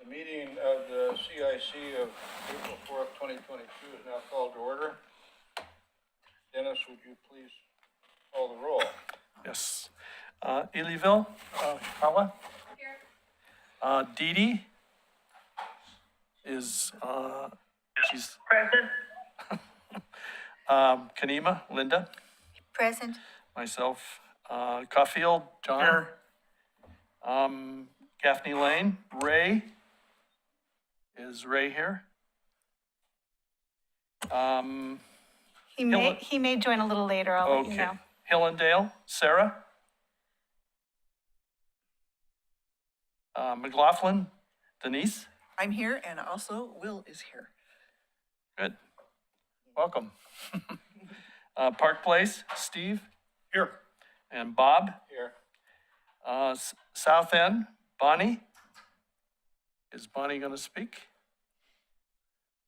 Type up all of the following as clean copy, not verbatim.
meeting of the CIC of April 4th, 2022 is now called to order. Dennis, would you please call the roll? Yes. Elyville, Carla? Here. Dee Dee is, she's. Present. Kanema, Linda? Present. Myself, Caulfield, John? Here. Gaffney Lane, Ray? Is Ray here? He may join a little later, I'll let you know. Hillendale, Sarah? McLaughlin, Denise? I'm here, and also Will is here. Good. Welcome. Park Place, Steve? Here. And Bob? Here. South End, Bonnie? Is Bonnie going to speak?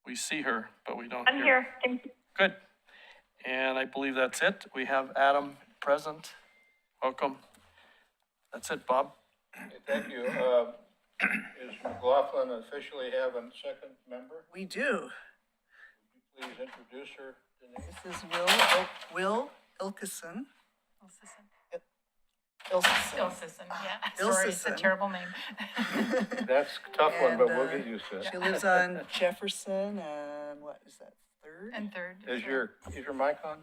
We see her, but we don't hear. I'm here. Thank you. Good. And I believe that's it. We have Adam present. Welcome. That's it, Bob. Okay, thank you. Is McLaughlin officially have a second member? We do. Would you please introduce her, Denise? This is Will Ilkison. Ilkison. Ilsison, yeah. Sorry, it's a Ilsison. terrible name. That's a tough one, but we'll And, get used to it. She lives on Jefferson and what is that, Third? And third. Is your mic on?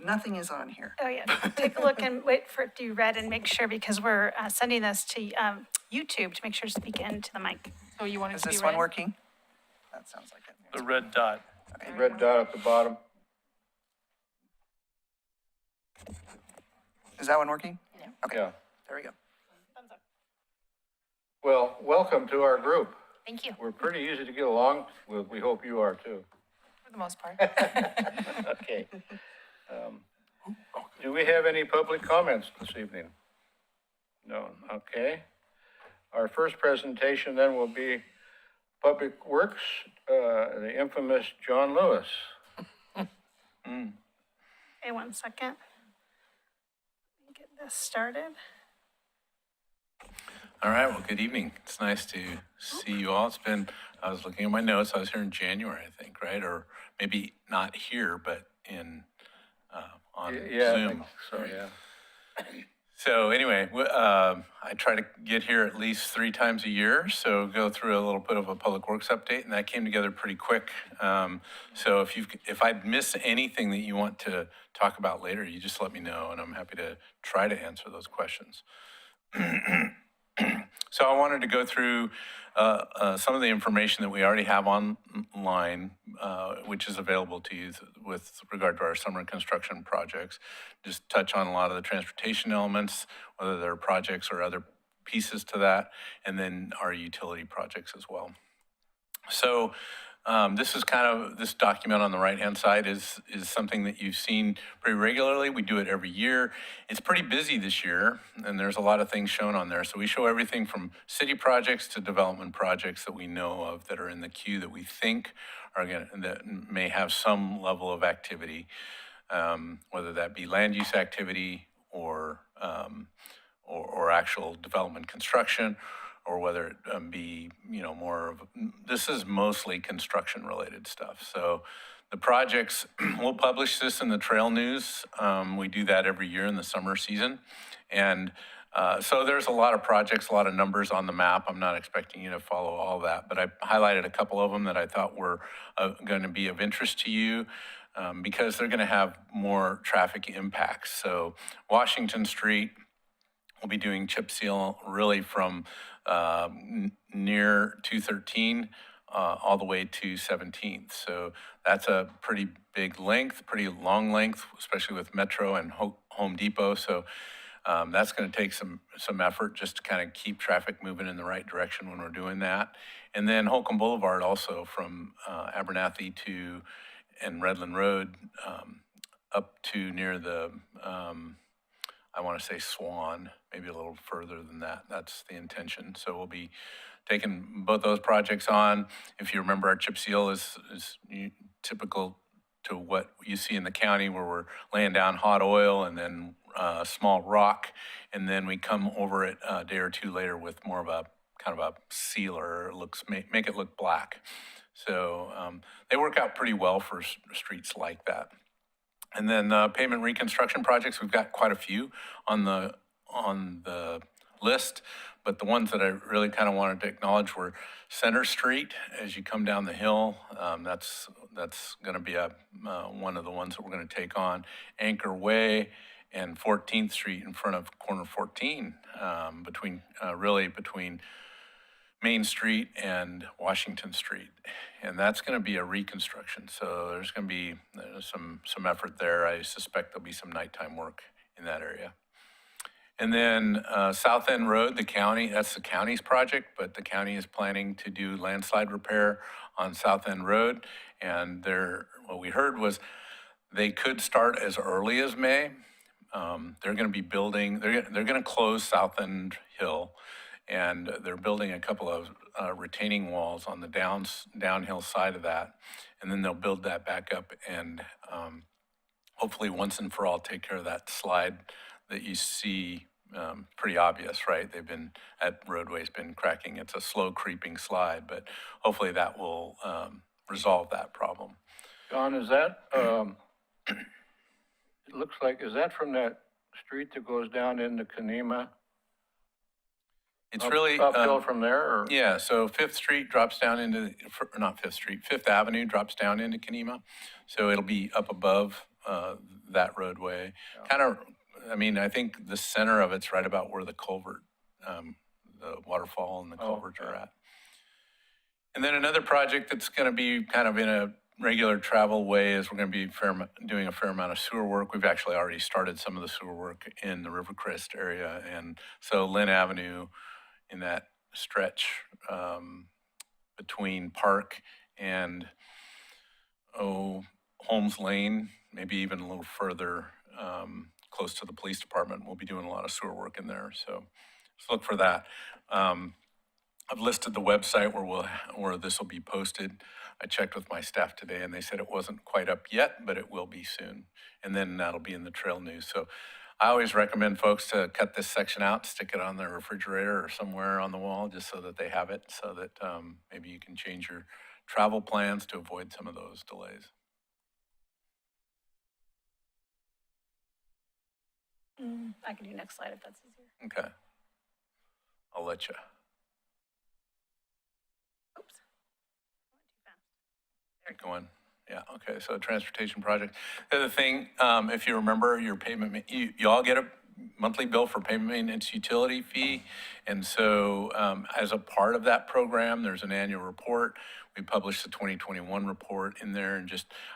Nothing is on here. Oh, yeah. Take a look and wait for it to be read and make sure, because we're sending this to YouTube to make sure to speak into the mic. So you want it Is to be this read? one working? That sounds like it. The red dot. The red dot at the bottom. Is that one working? Yeah. Okay, Yeah. there we go. Thumbs up. Well, welcome to our group. Thank you. We're pretty easy to get along with. We hope you are too. For the most part. Okay. Do we have any public comments this evening? No, okay. Our first presentation then will be Public Works, the infamous John Lewis. Okay, 1 second. Let me get this started. All right, well, good evening. It's nice to see you all. I was looking at my notes, I was here in January, I think, right? Or maybe not here, but on Yeah, I Zoom. think so, yeah. So anyway, I try to get here at least 3 times a year, so go through a little bit of a public works update, and that came together pretty quick. So if I miss anything that you want to talk about later, you just let me know, and I'm happy to try to answer those questions. So I wanted to go through some of the information that we already have online, which is available to you with regard to our summer construction projects. Just touch on a lot of the transportation elements, whether they're projects or other pieces to that, and then our utility projects as well. So this is this document on the right-hand side is something that you've seen pretty regularly. We do it every year. It's pretty busy this year, and there's a lot of things shown on there. So we show everything from city projects to development projects that we know of that are in the queue that we think that may have some level of activity, whether that be land use activity or actual development construction, or whether it be, more of, this is mostly construction-related stuff. So the projects, we'll publish this in the Trail News. We do that every year in the summer season. And so there's a lot of projects, a lot of numbers on the map. I'm not expecting you to follow all that, but I highlighted a couple of them that I thought were going to be of interest to you because they're going to have more traffic impacts. So Washington Street, we'll be doing chip seal really from near 213 all the way to 17th. So that's a pretty big length, pretty long length, especially with Metro and Home Depot. So that's going to take some effort just to kind of keep traffic moving in the right direction when we're doing that. And then Holcomb Boulevard also from Abernathy and Redland Road up to near the I want to say Swan, maybe a little further than that. That's the intention. So we'll be taking both those projects on. If you remember, our chip seal is typical to what you see in the county, where we're laying down hot oil and then small rock, and then we come over it a day or two later with more of a kind of a sealer, make it look black. So they work out pretty well for streets like that. And then pavement reconstruction projects, we've got quite a few on the list, but the ones that I really kind of wanted to acknowledge were Center Street as you come down the hill. That's going to be one of the ones that we're going to take on. Anchor Way and 14th Street in front of corner 14, between Main Street and Washington Street. And that's going to be a reconstruction. So there's going to be some effort there. I suspect there'll be some nighttime work in that area. And then South End Road, that's the county's project, but the county is planning to do landslide repair on South End Road. And what we heard was they could start as early as May. They're going to be building, they're going to close South End Hill, and they're building a couple of retaining walls on the downhill side of that. And then they'll build that back up and hopefully once and for all take care of that slide that you see. Pretty obvious, right? That roadway's been cracking. It's a slow creeping slide, but hopefully that will resolve that problem. John, is that, it looks like, is that from that street that goes down into Kenema? It's really Uphill from there, or? Yeah, so Fifth Avenue drops down into Kenema. So it'll be up above that roadway. I think the center of it's right about where the culvert, the waterfall and the culverts are at. And then another project that's going to be kind of in a regular travel way is we're going to be doing a fair amount of sewer work. We've actually already started some of the sewer work in the Rivercrest area. And so Lynn Avenue, in that stretch between Park and Holmes Lane, maybe even a little further close to the police department. We'll be doing a lot of sewer work in there, so look for that. I've listed the website where this will be posted. I checked with my staff today, and they said it wasn't quite up yet, but it will be soon. And then that'll be in the trail news. So I always recommend folks to cut this section out, stick it on their refrigerator or somewhere on the wall, just so that they have it, so that maybe you can change your travel plans to avoid some of those delays. I can do next slide if that's easier. Okay. I'll let you. Oops. Keep going. Yeah, okay, so transportation project. The other thing, if you remember your payment, you all get a monthly bill for payment maintenance utility fee. And so as a part of that program, there's an annual report. We published the 2021 report in there, and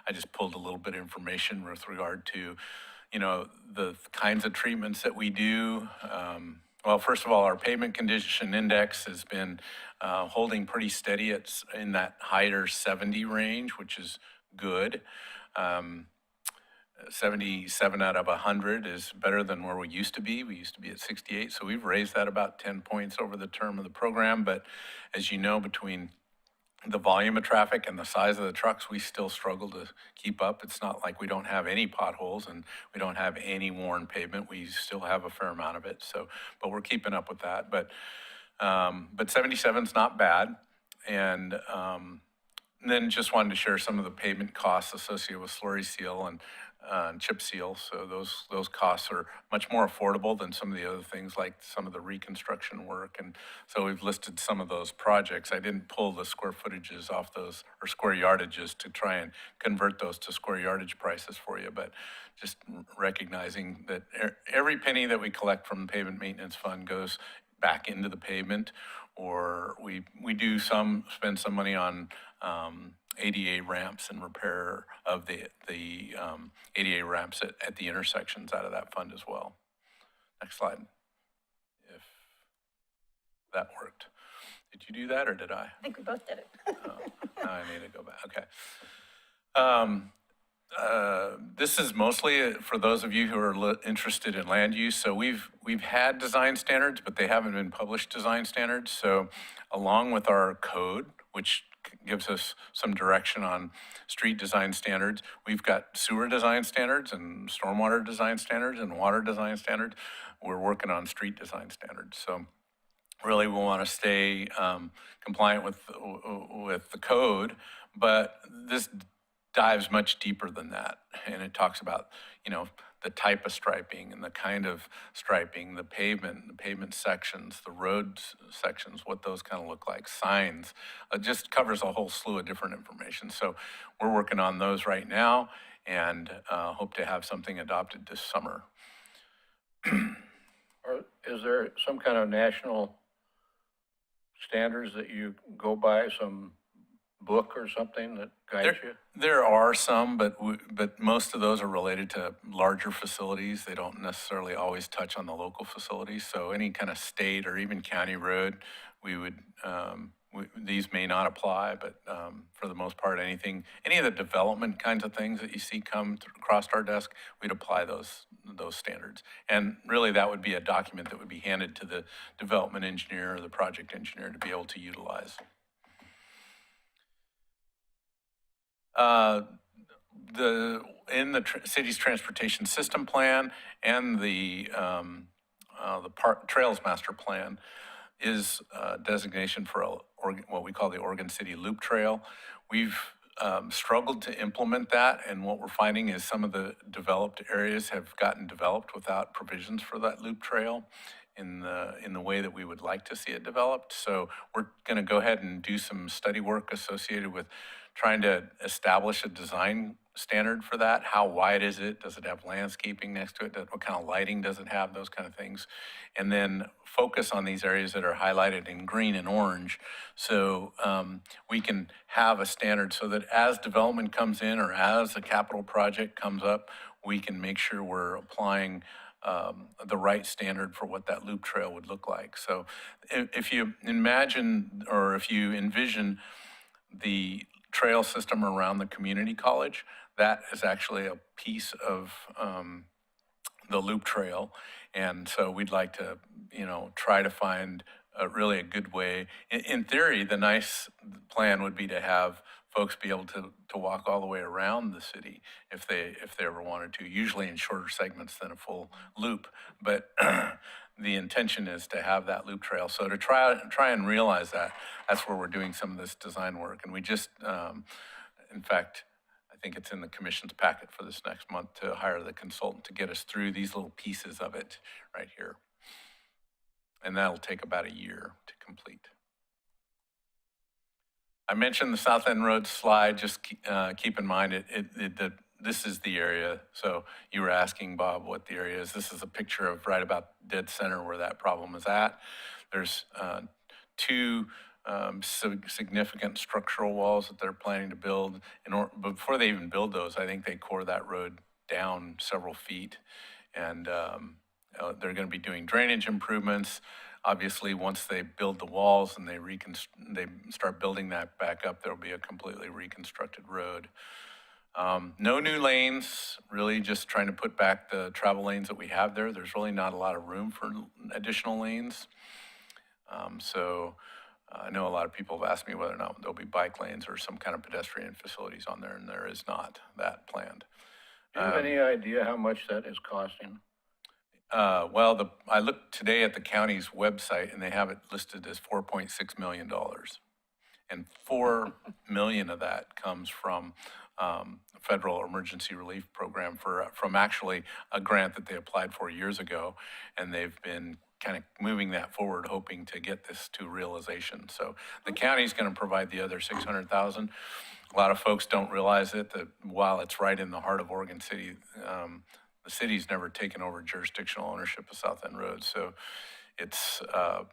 I just pulled a little bit of information with regard to, the kinds of treatments that we do. Well, first of all, our pavement condition index has been holding pretty steady. It's in that higher 70 range, which is good. 77 out of 100 is better than where we used to be. We used to be at 68, so we've raised that about 10 points over the term of the program. But as you know, between the volume of traffic and the size of the trucks, we still struggle to keep up. It's not like we don't have any potholes and we don't have any worn pavement. We still have a fair amount of it. So, but we're keeping up with that. But 77's not bad. And then just wanted to share some of the pavement costs associated with slurry seal and chip seal. So those costs are much more affordable than some of the other things, like some of the reconstruction work. And so we've listed some of those projects. I didn't pull the square footages off those, or square yardages, to try and convert those to square yardage prices for you, but just recognizing that every penny that we collect from the pavement maintenance fund goes back into the pavement, or we do spend some money on ADA ramps and repair of the ADA ramps at the intersections out of that fund as well. Next slide, if that worked. Did you do that, or did I? I think we both did it. Now I need to go back. Okay. This is mostly for those of you who are interested in land use. So we've had design standards, but they haven't been published design standards. So along with our code, which gives us some direction on street design standards, we've got sewer design standards and stormwater design standards and water design standards. We're working on street design standards. So really we want to stay compliant with the code, but this dives much deeper than that, and it talks about, you know, the type of striping and the kind of striping, the pavement sections, the road sections, what those kind of look like, signs. It just covers a whole slew of different information. So we're working on those right now, and hope to have something adopted this summer. Or is there some kind of national standards that you go by, some book or something that guides you? There are some, but most of those are related to larger facilities. They don't necessarily always touch on the local facilities. So any kind of state or even county road, we would, these may not apply, but for the most part, any of the development kinds of things that you see come across our desk, we'd apply those standards. And really, that would be a document that would be handed to the development engineer or the project engineer to be able to utilize. In the city's transportation system plan and the Trails Master Plan is designation for what we call the Oregon City Loop Trail. We've struggled to implement that, and what we're finding is some of the developed areas have gotten developed without provisions for that loop trail in the way that we would like to see it developed. So we're going to go ahead and do some study work associated with trying to establish a design standard for that. How wide is it? Does it have landscaping next to it? What kind of lighting does it have? Those kind of things. And then focus on these areas that are highlighted in green and orange, so we can have a standard so that as development comes in or as a capital project comes up, we can make sure we're applying the right standard for what that loop trail would look like. So if you imagine, or if you envision the trail system around the community college, that is actually a piece of the loop trail. And so we'd like to, you know, try to find really a good way. In theory, the nice plan would be to have folks be able to walk all the way around the city if they ever wanted to, usually in shorter segments than a full loop. But the intention is to have that loop trail. So to try and realize that, that's where we're doing some of this design work. And we just, in fact, I think it's in the commission's packet for this next month to hire the consultant to get us through these little pieces of it right here. And that'll take about a year to complete. I mentioned the South End Road slide. Just keep in mind this is the area. So you were asking, Bob, what the area is. This is a picture of right about dead center where that problem is at. There's two significant structural walls that they're planning to build. Before they even build those, I think they core that road down several feet. And they're going to be doing drainage improvements. Obviously, once they build the walls and they start building that back up, there'll be a completely reconstructed road. No new lanes, really just trying to put back the travel lanes that we have there. There's really not a lot of room for additional lanes. So I know a lot of people have asked me whether or not there'll be bike lanes or some kind of pedestrian facilities on there, and there is not that planned. Do you have any idea how much that is costing? Well, I looked today at the county's website, and they have it listed as $4.6 million. And $4 million of that comes from federal emergency relief program from actually a grant that they applied for years ago. And they've been kind of moving that forward, hoping to get this to realization. So the county's going to provide the other $600,000. A lot of folks don't realize it, that while it's right in the heart of Oregon City, the city's never taken over jurisdictional ownership of South End Road, so it's a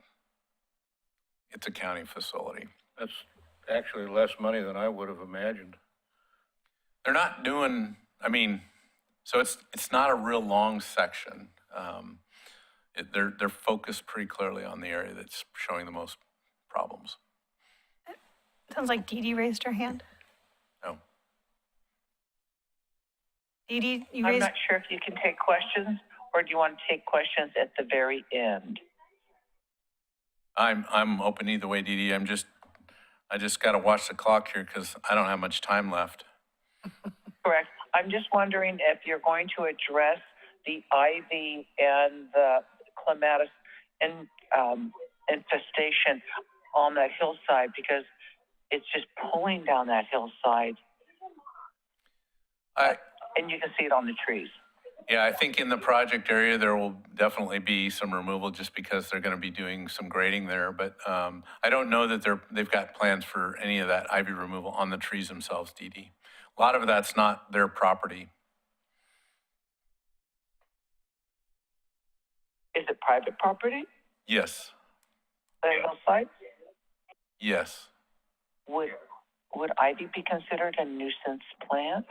county facility. That's actually less money than I would have imagined. They're not doing, so it's not a real long section. They're focused pretty clearly on the area that's showing the most problems. Sounds like Dee Dee raised her hand. No. Dee Dee, you I'm raised? not sure if you can take questions, or do you want to take questions at the very end? I'm open either way, Dee Dee. I just got to watch the clock here because I don't have much time left. Correct. I'm just wondering if you're going to address the ivy and the clematis and infestation on that hillside because it's just pulling down that hillside and you can see it on the trees. Yeah, I think in the project area, there will definitely be some removal just because they're going to be doing some grading there. But I don't know that they've got plans for any of that ivy removal on the trees themselves, Dee Dee. A lot of that's not their property. Is it private property, Yes, the hillside? yes. Would ivy be considered a nuisance plant?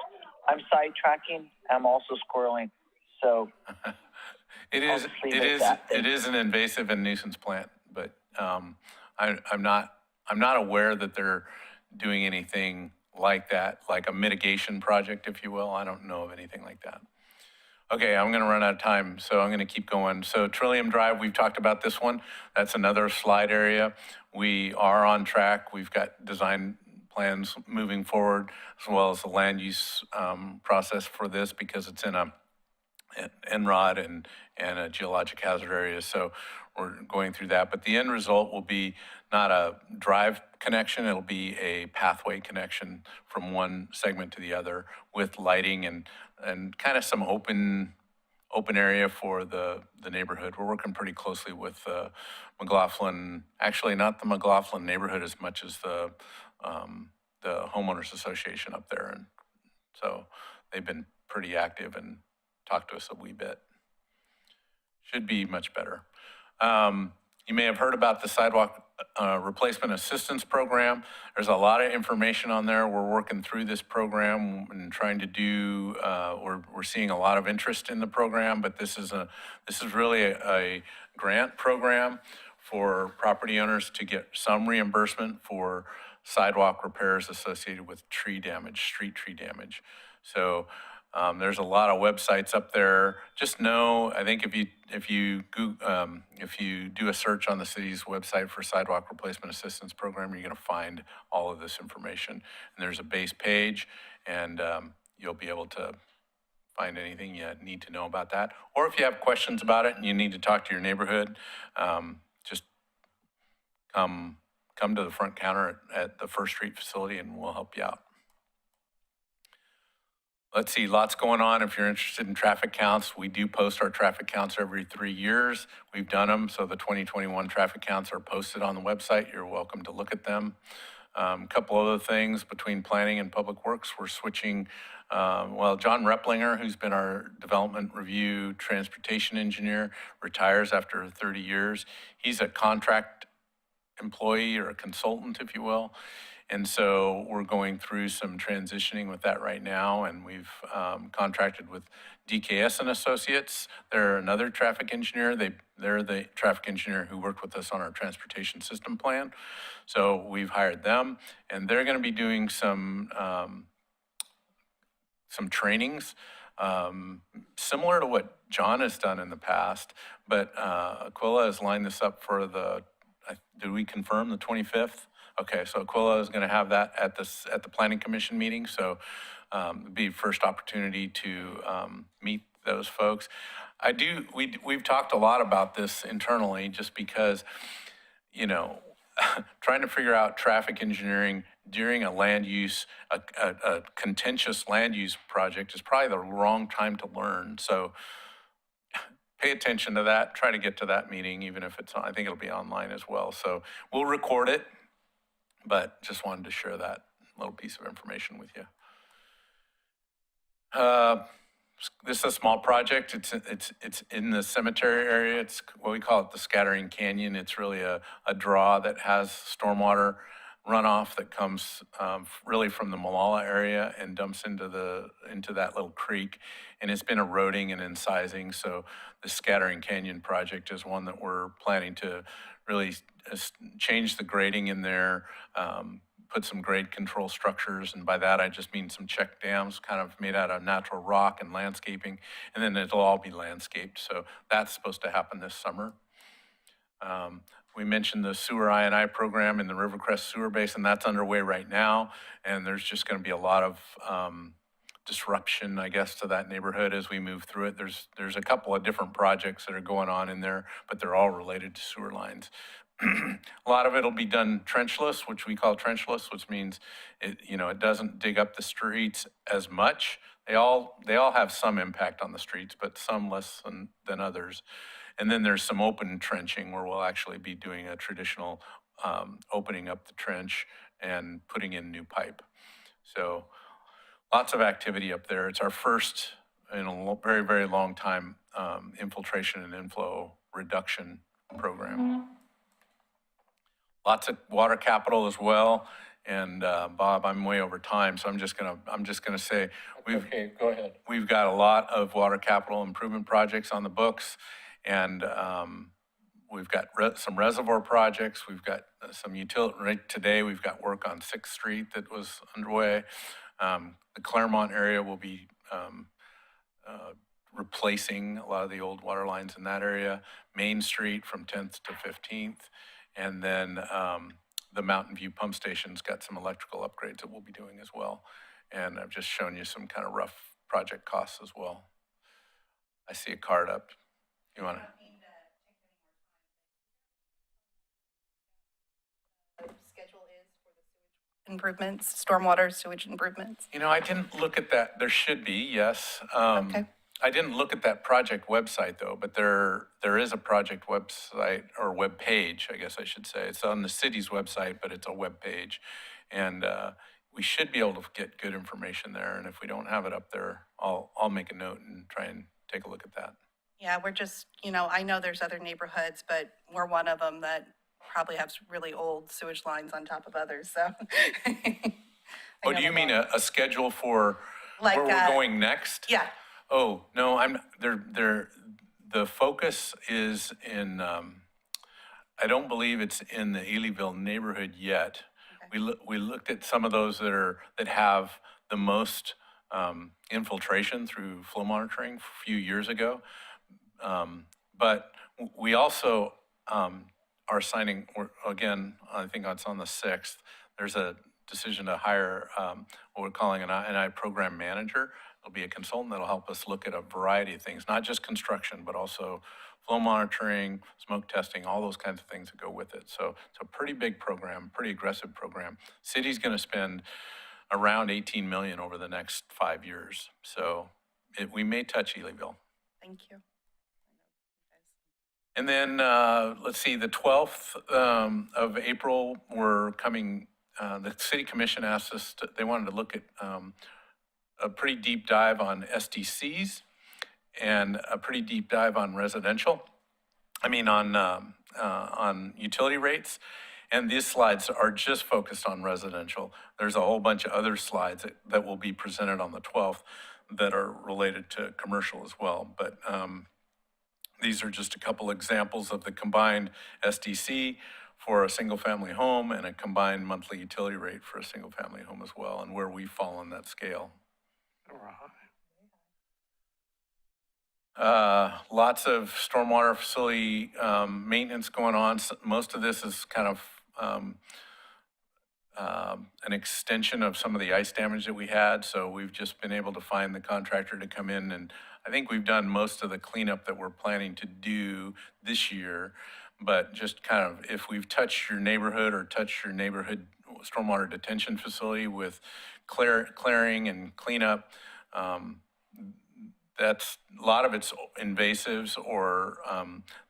I'm sidetracking, I'm also squirreling, so. It I'll is, just leave it it at is, that then. it is an invasive and nuisance plant, but I'm not aware that they're doing anything like that, like a mitigation project, if you will. I don't know of anything like that. Okay, I'm gonna run out of time, so I'm gonna keep going. So Trillium Drive, we've talked about this one. That's another slide area. We are on track. We've got design plans moving forward, as well as the land use process for this because it's in a NROD and a geologic hazard area. So we're going through that. But the end result will be not a drive connection, it'll be a pathway connection from one segment to the other with lighting and kind of some open area for the neighborhood. We're working pretty closely with McLaughlin, actually not the McLaughlin neighborhood as much as the homeowners association up there. And so they've been pretty active and talked to us a wee bit. Should be much better. You may have heard about the Sidewalk Replacement Assistance Program. There's a lot of information on there. We're working through this program and trying to do, we're seeing a lot of interest in the program, but this is really a grant program for property owners to get some reimbursement for sidewalk repairs associated with tree damage, street tree damage. So there's a lot of websites up there. Just know, I think if you do a search on the city's website for Sidewalk Replacement Assistance Program, you're going to find all of this information. And there's a base page, and you'll be able to find anything you need to know about that. Or if you have questions about it and you need to talk to your neighborhood, just come to the front counter at the First Street facility, and we'll help you out. Let's see, lots going on. If you're interested in traffic counts, we do post our traffic counts every 3 years. We've done them, so the 2021 traffic counts are posted on the website. You're welcome to look at them. A couple other things between planning and public works. We're switching, John Replinger, who's been our development review transportation engineer, retires after 30 years. He's a contract employee or a consultant, if you will. And so we're going through some transitioning with that right now, and we've contracted with DKS and Associates. They're another traffic engineer. They're the traffic engineer who worked with us on our transportation system plan. So we've hired them, and they're going to be doing some trainings similar to what John has done in the past. But Aquilla has lined this up for did we confirm the 25th? Okay, so Aquilla is going to have that at the Planning Commission meeting, so it'll be first opportunity to meet those folks. We've talked a lot about this internally just because, trying to figure out traffic engineering during a land use, a contentious land use project is probably the wrong time to learn. So pay attention to that, try to get to that meeting, even if I think it'll be online as well. So we'll record it, but just wanted to share that little piece of information with you. This is a small project. It's in the cemetery area. It's what we call it the Scattering Canyon. It's really a draw that has stormwater runoff that comes really from the Malala area and dumps into that little creek. And it's been eroding and incising. So the Scattering Canyon project is one that we're planning to really change the grading in there, put some grade control structures, and by that I just mean some check dams kind of made out of natural rock and landscaping, and then it'll all be landscaped. So that's supposed to happen this summer. We mentioned the sewer I&I program in the Rivercrest Sewer Basin. That's underway right now, and there's just going to be a lot of disruption, I guess, to that neighborhood as we move through it. There's a couple of different projects that are going on in there, but they're all related to sewer lines. A lot of it'll be done trenchless, which we call trenchless, which means it, it doesn't dig up the streets as much. They all have some impact on the streets, but some less than others. And then there's some open trenching where we'll actually be doing a traditional opening up the trench and putting in new pipe. So lots of activity up there. It's our first in a very, very long time infiltration and inflow reduction program. Lots of water capital as well. And Bob, I'm way over time, so I'm just gonna say Okay, go ahead. we've got a lot of water capital improvement projects on the books, and we've got some reservoir projects. We've got some utility. Right today, we've got work on 6th Street that was underway. The Claremont area will be replacing a lot of the old water lines in that area. Main Street from 10th to 15th. And then the Mountain View pump station's got some electrical upgrades that we'll be doing as well. And I've just shown you some kind of rough project costs as well. I see a card up. You want to? Improvements, stormwater sewage improvements. I didn't look at that. There should be, yes. Okay. I didn't look at that project website though, but there is a project website or web page, I guess I should say. It's on the city's website, but it's a web page. And we should be able to get good information there. And if we don't have it up there, I'll make a note and try and take a look at that. Yeah, we're just, I know there's other neighborhoods, but we're one of them that probably has really old sewage lines on top of others, so. Oh, do you mean a schedule for Like, where we're going next? Yeah, Oh, no, the focus is in, I don't believe it's in the Elyville neighborhood yet. Okay. We looked at some of those that have the most infiltration through flow monitoring a few years ago. But we also are signing, again, I think it's on the 6th, there's a decision to hire what we're calling an I program manager. It'll be a consultant that'll help us look at a variety of things, not just construction, but also flow monitoring, smoke testing, all those kinds of things that go with it. So it's a pretty big program, pretty aggressive program. City's going to spend around 18 million over the next 5 years. So we may touch Elyville. thank you. And then, let's see, the 12th of April, we're coming, the city commission asked us, they wanted to look at a pretty deep dive on SDCs and a pretty deep dive on residential. On utility rates. And these slides are just focused on residential. There's a whole bunch of other slides that will be presented on the 12th that are related to commercial as well. But these are just a couple examples of the combined SDC for a single-family home and a combined monthly utility rate for a single-family home as well, and where we fall on that scale. Lots of stormwater facility maintenance going on. Most of this is kind of an extension of some of the ice damage that we had. So we've just been able to find the contractor to come in, and I think we've done most of the cleanup that we're planning to do this year. But just kind of, if we've touched your neighborhood or touched your neighborhood stormwater detention facility with clearing and cleanup, that's a lot of it's invasives or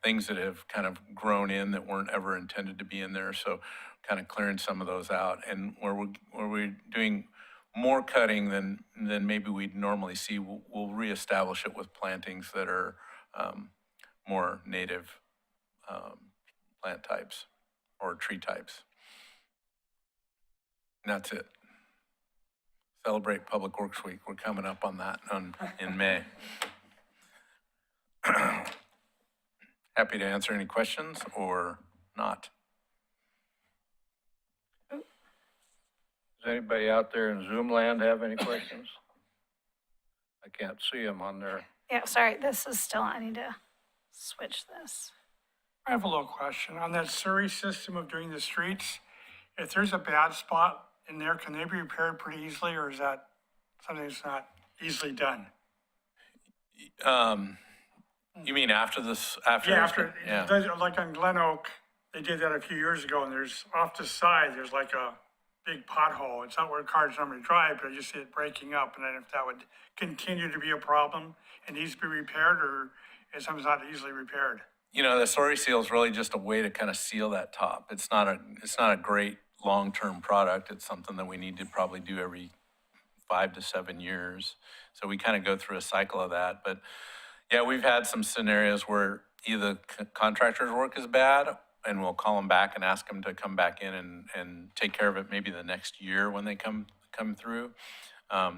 things that have kind of grown in that weren't ever intended to be in there. So kind of clearing some of those out, and where we're doing more cutting than maybe we'd normally see, we'll reestablish it with plantings that are more native plant types or tree types. And that's it. Celebrate Public Works Week. We're coming up on that in May. Happy to answer any questions or not. Does anybody out there in Zoom land have any questions? I can't see them on there. Yeah, sorry, this is still, I need to switch this. I have a little question. On that Surrey system of doing the streets, if there's a bad spot in there, can they be repaired pretty easily, or is that something that's not easily done? You mean after this? Yeah, after, Yeah. like on Glen Oak, they did that a few years ago, and there's, off the side, there's like a big pothole. It's not where cars normally drive, but I just see it breaking up, and then if that would continue to be a problem, it needs to be repaired, or is something not easily repaired? You know, the story seal is really just a way to kind of seal that top. It's not a great long-term product. It's something that we need to probably do every 5 to 7 years. So we kind of go through a cycle of that. But yeah, we've had some scenarios where either contractor's work is bad, and we'll call them back and ask them to come back in and take care of it maybe the next year when they come through.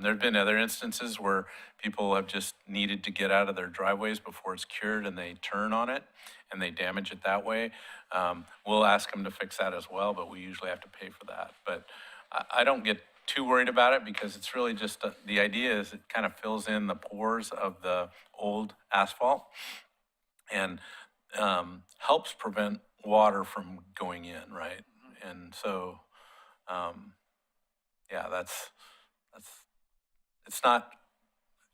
There've been other instances where people have just needed to get out of their driveways before it's cured, and they turn on it and they damage it that way. We'll ask them to fix that as well, but we usually have to pay for that. But I don't get too worried about it, because it's really just, the idea is it kind of fills in the pores of the old asphalt and helps prevent water from going in, right? And so, yeah, it's not,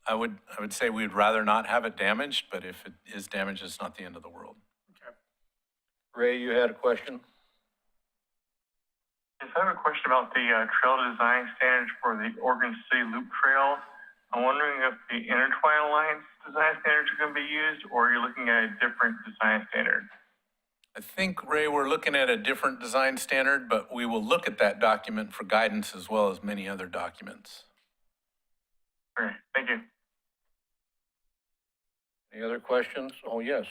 I would say we'd rather not have it damaged, but if it is damaged, it's not the end of the world. Okay. Ray, you had a question? Yes, I have a question about the trail design standards for the Oregon City Loop Trail. I'm wondering if the intertwine lines design standards are going to be used, or are you looking at a different design standard? I think, Ray, we're looking at a different design standard, but we will look at that document for guidance as well as many other documents. All right, thank you. Any other questions? Oh, yes.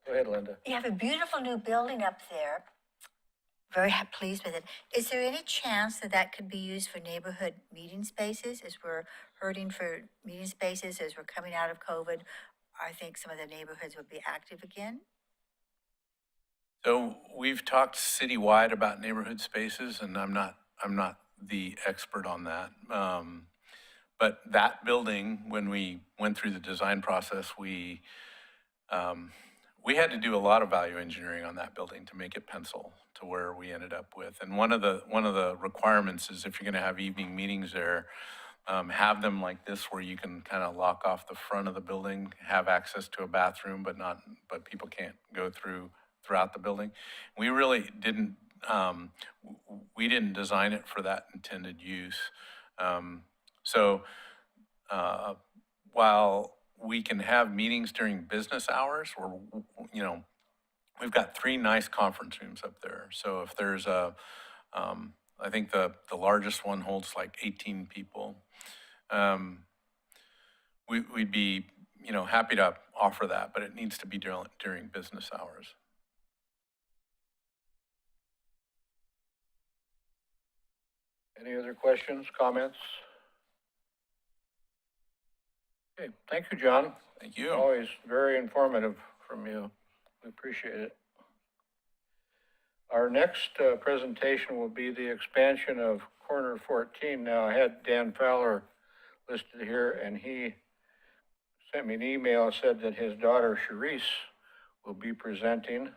Go ahead, Linda. You have a beautiful new building up there. Very pleased with it. Is there any chance that that could be used for neighborhood meeting spaces, as we're hurting for meeting spaces, as we're coming out of COVID? I think some of the neighborhoods would be active again. So we've talked citywide about neighborhood spaces, and I'm not the expert on that. But that building, when we went through the design process, we had to do a lot of value engineering on that building to make it pencil to where we ended up with. And one of the requirements is, if you're going to have evening meetings there, have them like this, where you can kind of lock off the front of the building, have access to a bathroom, but people can't go throughout the building. We really didn't design it for that intended use. So while we can have meetings during business hours, we've got 3 nice conference rooms up there. So if there's I think the largest one holds like 18 people. We'd be, happy to offer that, but it needs to be during business hours. Any other questions, comments? Okay, thank you, John. Thank you. Always very informative from you. We appreciate it. Our next presentation will be the expansion of corner 14. Now, I had Dan Fowler listed here, and he sent me an email, said that his daughter Charisse will be presenting.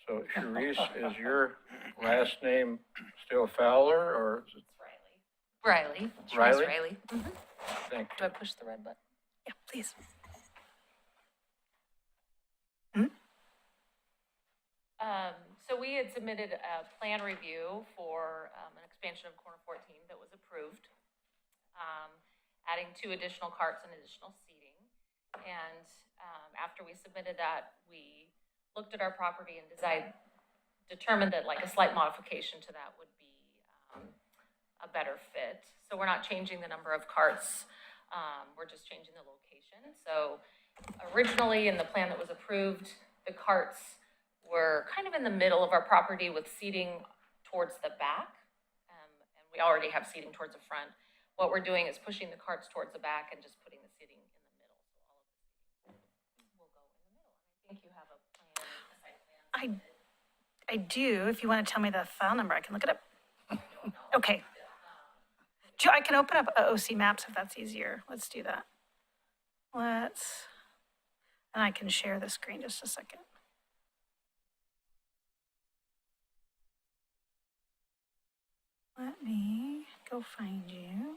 So Charisse, is your last name still Fowler, or is it? Riley. Riley? Riley. Thank Do you. I push the red button? Yeah, please. So we had submitted a plan review for an expansion of corner 14 that was approved, adding 2 additional carts and additional seating. And after we submitted that, we looked at our property and determined that like a slight modification to that would be a better fit. So we're not changing the number of carts, we're just changing the location. So originally in the plan that was approved, the carts were kind of in the middle of our property with seating towards the back. And we already have seating towards the front. What we're doing is pushing the carts towards the back and just putting the seating in the middle. So all of the seating will go in the middle. And I think you have a plan, a site plan. I do. If you want to tell me the file number, I can look it up. Okay. I can open up OC Maps if that's easier. Let's do that. And I can share the screen just a second. Let me go find you.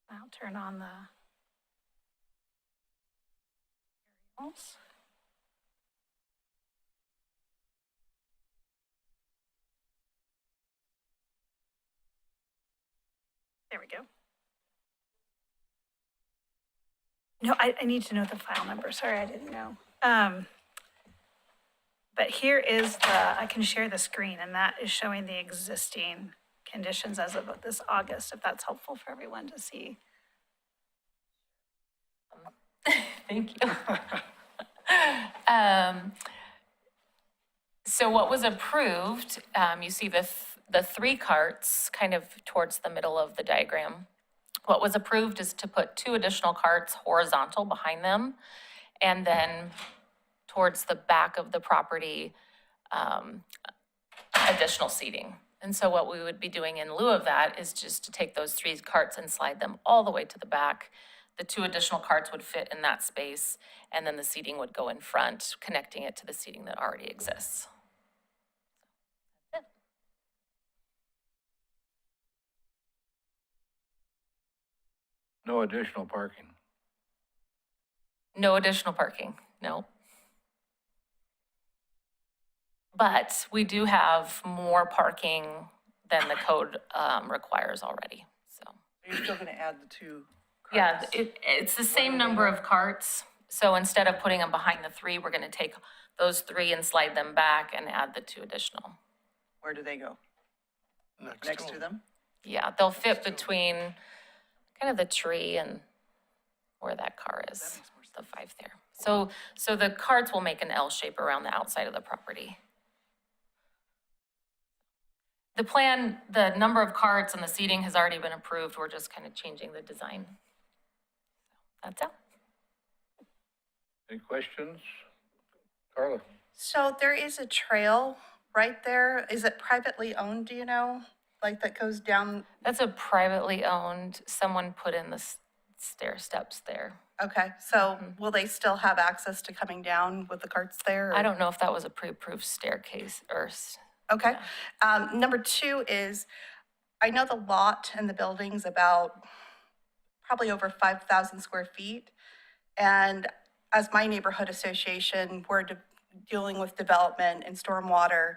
I'll turn on the else? There we go. No, I need to know the file number. Sorry, I didn't know. But here is I can share the screen, and that is showing the existing conditions as of this August, if that's helpful for everyone to see. Thank you. So what was approved, you see the three carts kind of towards the middle of the diagram. What was approved is to put 2 additional carts horizontal behind them, and then towards the back of the property, additional seating. And so what we would be doing in lieu of that is just to take those 3 carts and slide them all the way to the back. The 2 additional carts would fit in that space, and then the seating would go in front, connecting it to the seating that already exists. No additional parking. No additional parking, no. But we do have more parking than the code requires already, so. You're still gonna add the 2 Yeah, carts? it's the same number of carts. So instead of putting them behind the 3, we're gonna take those 3 and slide them back and add the 2 additional. Where do they go? Next Next to them? Yeah, they'll fit between kind of the tree and where that car is, the 5 there. So the carts will make an L shape around the outside of the property. The plan, the number of carts and the seating has already been approved. We're just kind of changing the design. That's it. Any questions? Carla? So there is a trail right there. Is it privately owned, do you know? Like that goes down, That's a privately owned, someone put in the stair steps there. okay, so will they still have access to coming down with the carts there? or- I don't know if that was a pre-approved staircase or, Okay. Number 2 is, I know the lot and the building's about probably over 5,000 square feet. And as my neighborhood association, we're dealing with development and stormwater.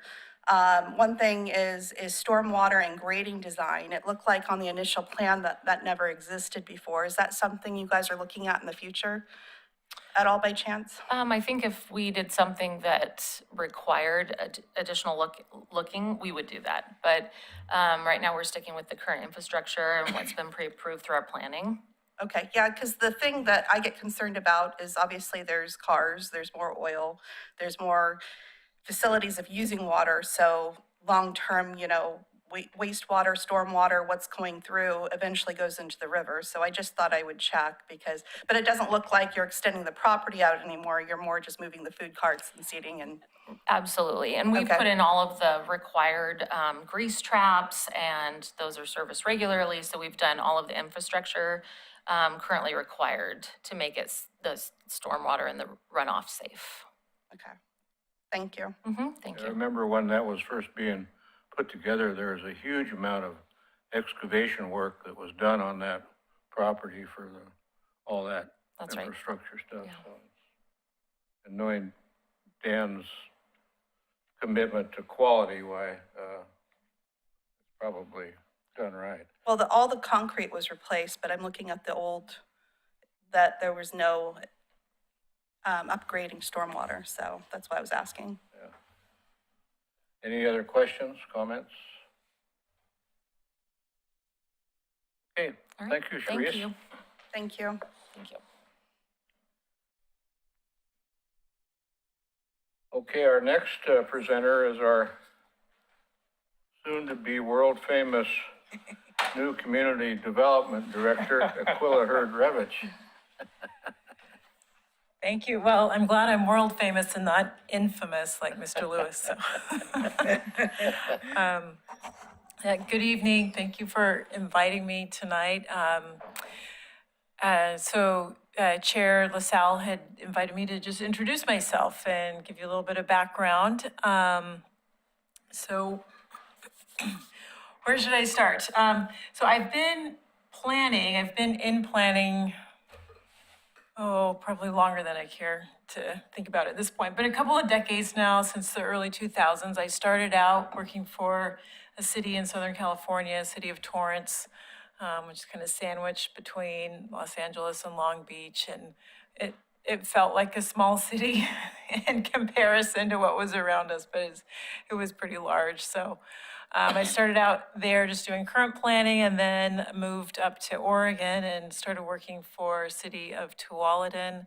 One thing is stormwater and grading design. It looked like on the initial plan that never existed before. Is that something you guys are looking at in the future at all by chance? I think if we did something that required additional looking, we would do that. But right now, we're sticking with the current infrastructure and what's been pre-approved through our planning. Okay, yeah, because the thing that I get concerned about is obviously there's cars, there's more oil, there's more facilities of using water. So long-term, wastewater, stormwater, what's going through eventually goes into the river. So I just thought I would check but it doesn't look like you're extending the property out anymore. You're more just moving the food carts and seating and. Absolutely. And we Okay. put in all of the required grease traps, and those are serviced regularly. So we've done all of the infrastructure currently required to make it the stormwater and the runoff safe. Okay, thank you. Thank I you. remember when that was first being put together, there was a huge amount of excavation work that was done on that property for all that That's right. infrastructure stuff. Yeah. So, and knowing Dan's commitment to quality, why, it's probably done right. Well, all the concrete was replaced, but I'm looking at the old, that there was no upgrading stormwater. So that's why I was asking. Any other questions, comments? Okay, All right. thank you, Sharice. Thank you. Thank you. Thank you. Okay, our next presenter is our soon-to-be world-famous new community development director, Aquilla Hurd-Ravich. Thank you. Well, I'm glad I'm world famous and not infamous like Mr. Lewis. Good evening. Thank you for inviting me tonight. Chair LaSalle had invited me to just introduce myself and give you a little bit of background. Where should I start? So I've been in planning, probably longer than I care to think about at this point, but a couple of decades now, since the early 2000s, I started out working for a city in Southern California, city of Torrance, which is kind of sandwiched between Los Angeles and Long Beach. And it felt like a small city in comparison to what was around us, but it was pretty large. So I started out there just doing current planning and then moved up to Oregon and started working for city of Tualatin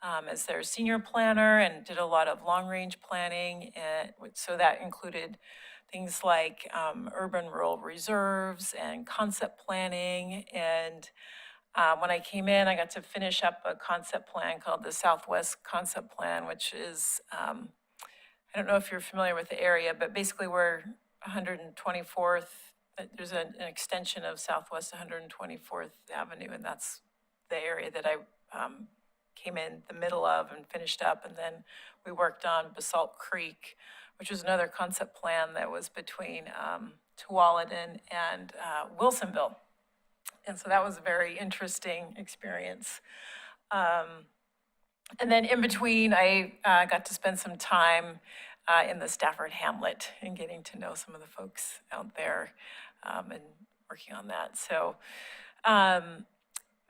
as their senior planner and did a lot of long-range planning. And so that included things like urban rural reserves and concept planning. And when I came in, I got to finish up a concept plan called the Southwest Concept Plan, which is, I don't know if you're familiar with the area, but basically we're 124th, there's an extension of Southwest 124th Avenue, and that's the area that I came in the middle of and finished up. And then we worked on Basalt Creek, which was another concept plan that was between Tualatin and Wilsonville. And so that was a very interesting experience. And then in between, I got to spend some time in the Stafford Hamlet and getting to know some of the folks out there and working on that. So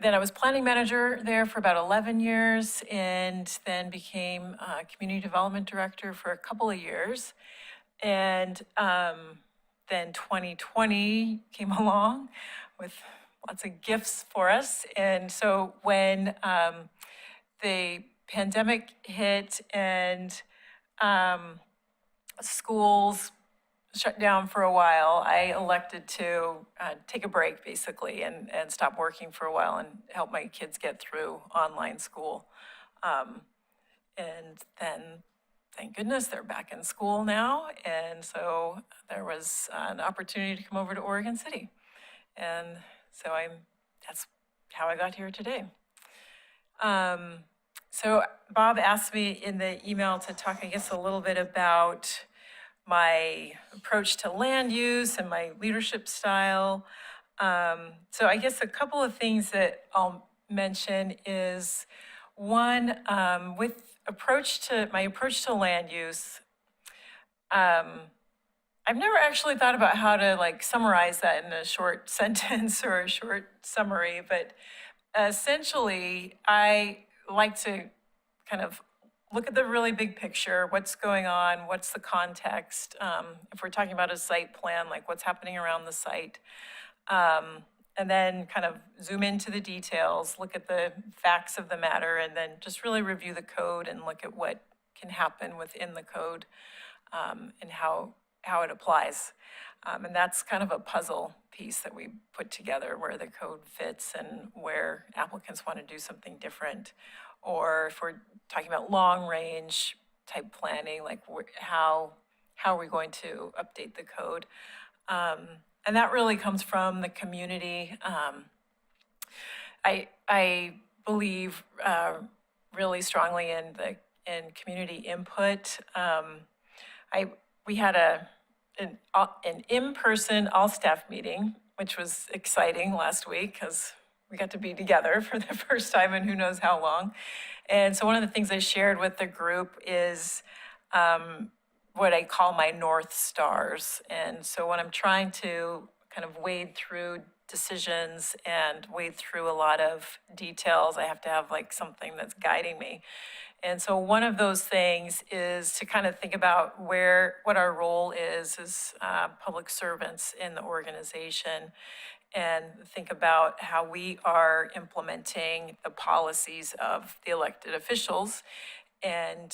then I was planning manager there for about 11 years and then became community development director for a couple of years. And then 2020 came along with lots of gifts for us. And so when the pandemic hit and schools shut down for a while, I elected to take a break basically and stop working for a while and help my kids get through online school. And then, thank goodness, they're back in school now. And so there was an opportunity to come over to Oregon City. And so that's how I got here today. So Bob asked me in the email to talk, I guess, a little bit about my approach to land use and my leadership style. So I guess a couple of things that I'll mention is one, with my approach to land use, I've never actually thought about how to summarize that in a short sentence or a short summary, but essentially I like to kind of look at the really big picture, what's going on, what's the context. If we're talking about a site plan, like what's happening around the site. And then kind of zoom into the details, look at the facts of the matter, and then just really review the code and look at what can happen within the code and how it applies. And that's kind of a puzzle piece that we put together where the code fits and where applicants want to do something different. Or if we're talking about long range type planning, like how are we going to update the code? And that really comes from the community. I believe really strongly in community input. We had an in-person all-staff meeting, which was exciting last week because we got to be together for the first time in who knows how long. And so one of the things I shared with the group is what I call my North Stars. And so when I'm trying to kind of wade through decisions and wade through a lot of details, I have to have something that's guiding me. And so one of those things is to kind of think about what our role is as public servants in the organization, and think about how we are implementing the policies of the elected officials. And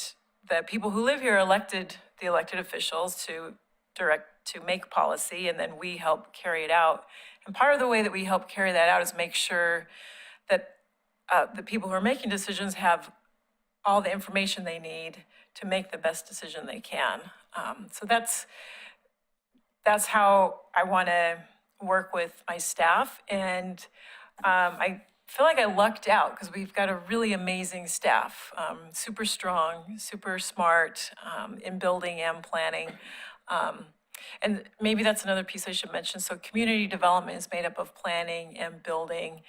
the people who live here elected the elected officials to make policy, and then we help carry it out. And part of the way that we help carry that out is make sure that the people who are making decisions have all the information they need to make the best decision they can. So that's how I want to work with my staff. And I feel like I lucked out because we've got a really amazing staff, super strong, super smart in building and planning. And maybe that's another piece I should mention. So community development is made up of planning and building,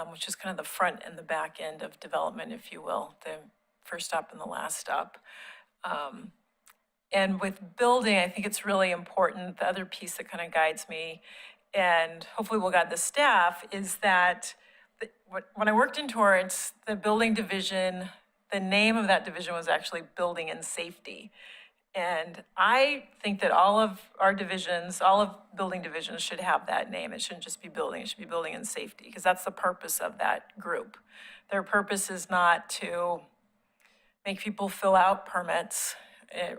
which is kind of the front and the back end of development, if you will. first stop and the last stop. And with building, I think it's really important, the other piece that kind of guides me, and hopefully will guide the staff, is that when I worked in Torrance, the building division, the name of that division was actually Building and Safety. And I think that all of our divisions, all of building divisions should have that name. It shouldn't just be building, it should be Building and Safety, because that's the purpose of that group. Their purpose is not to make people fill out permits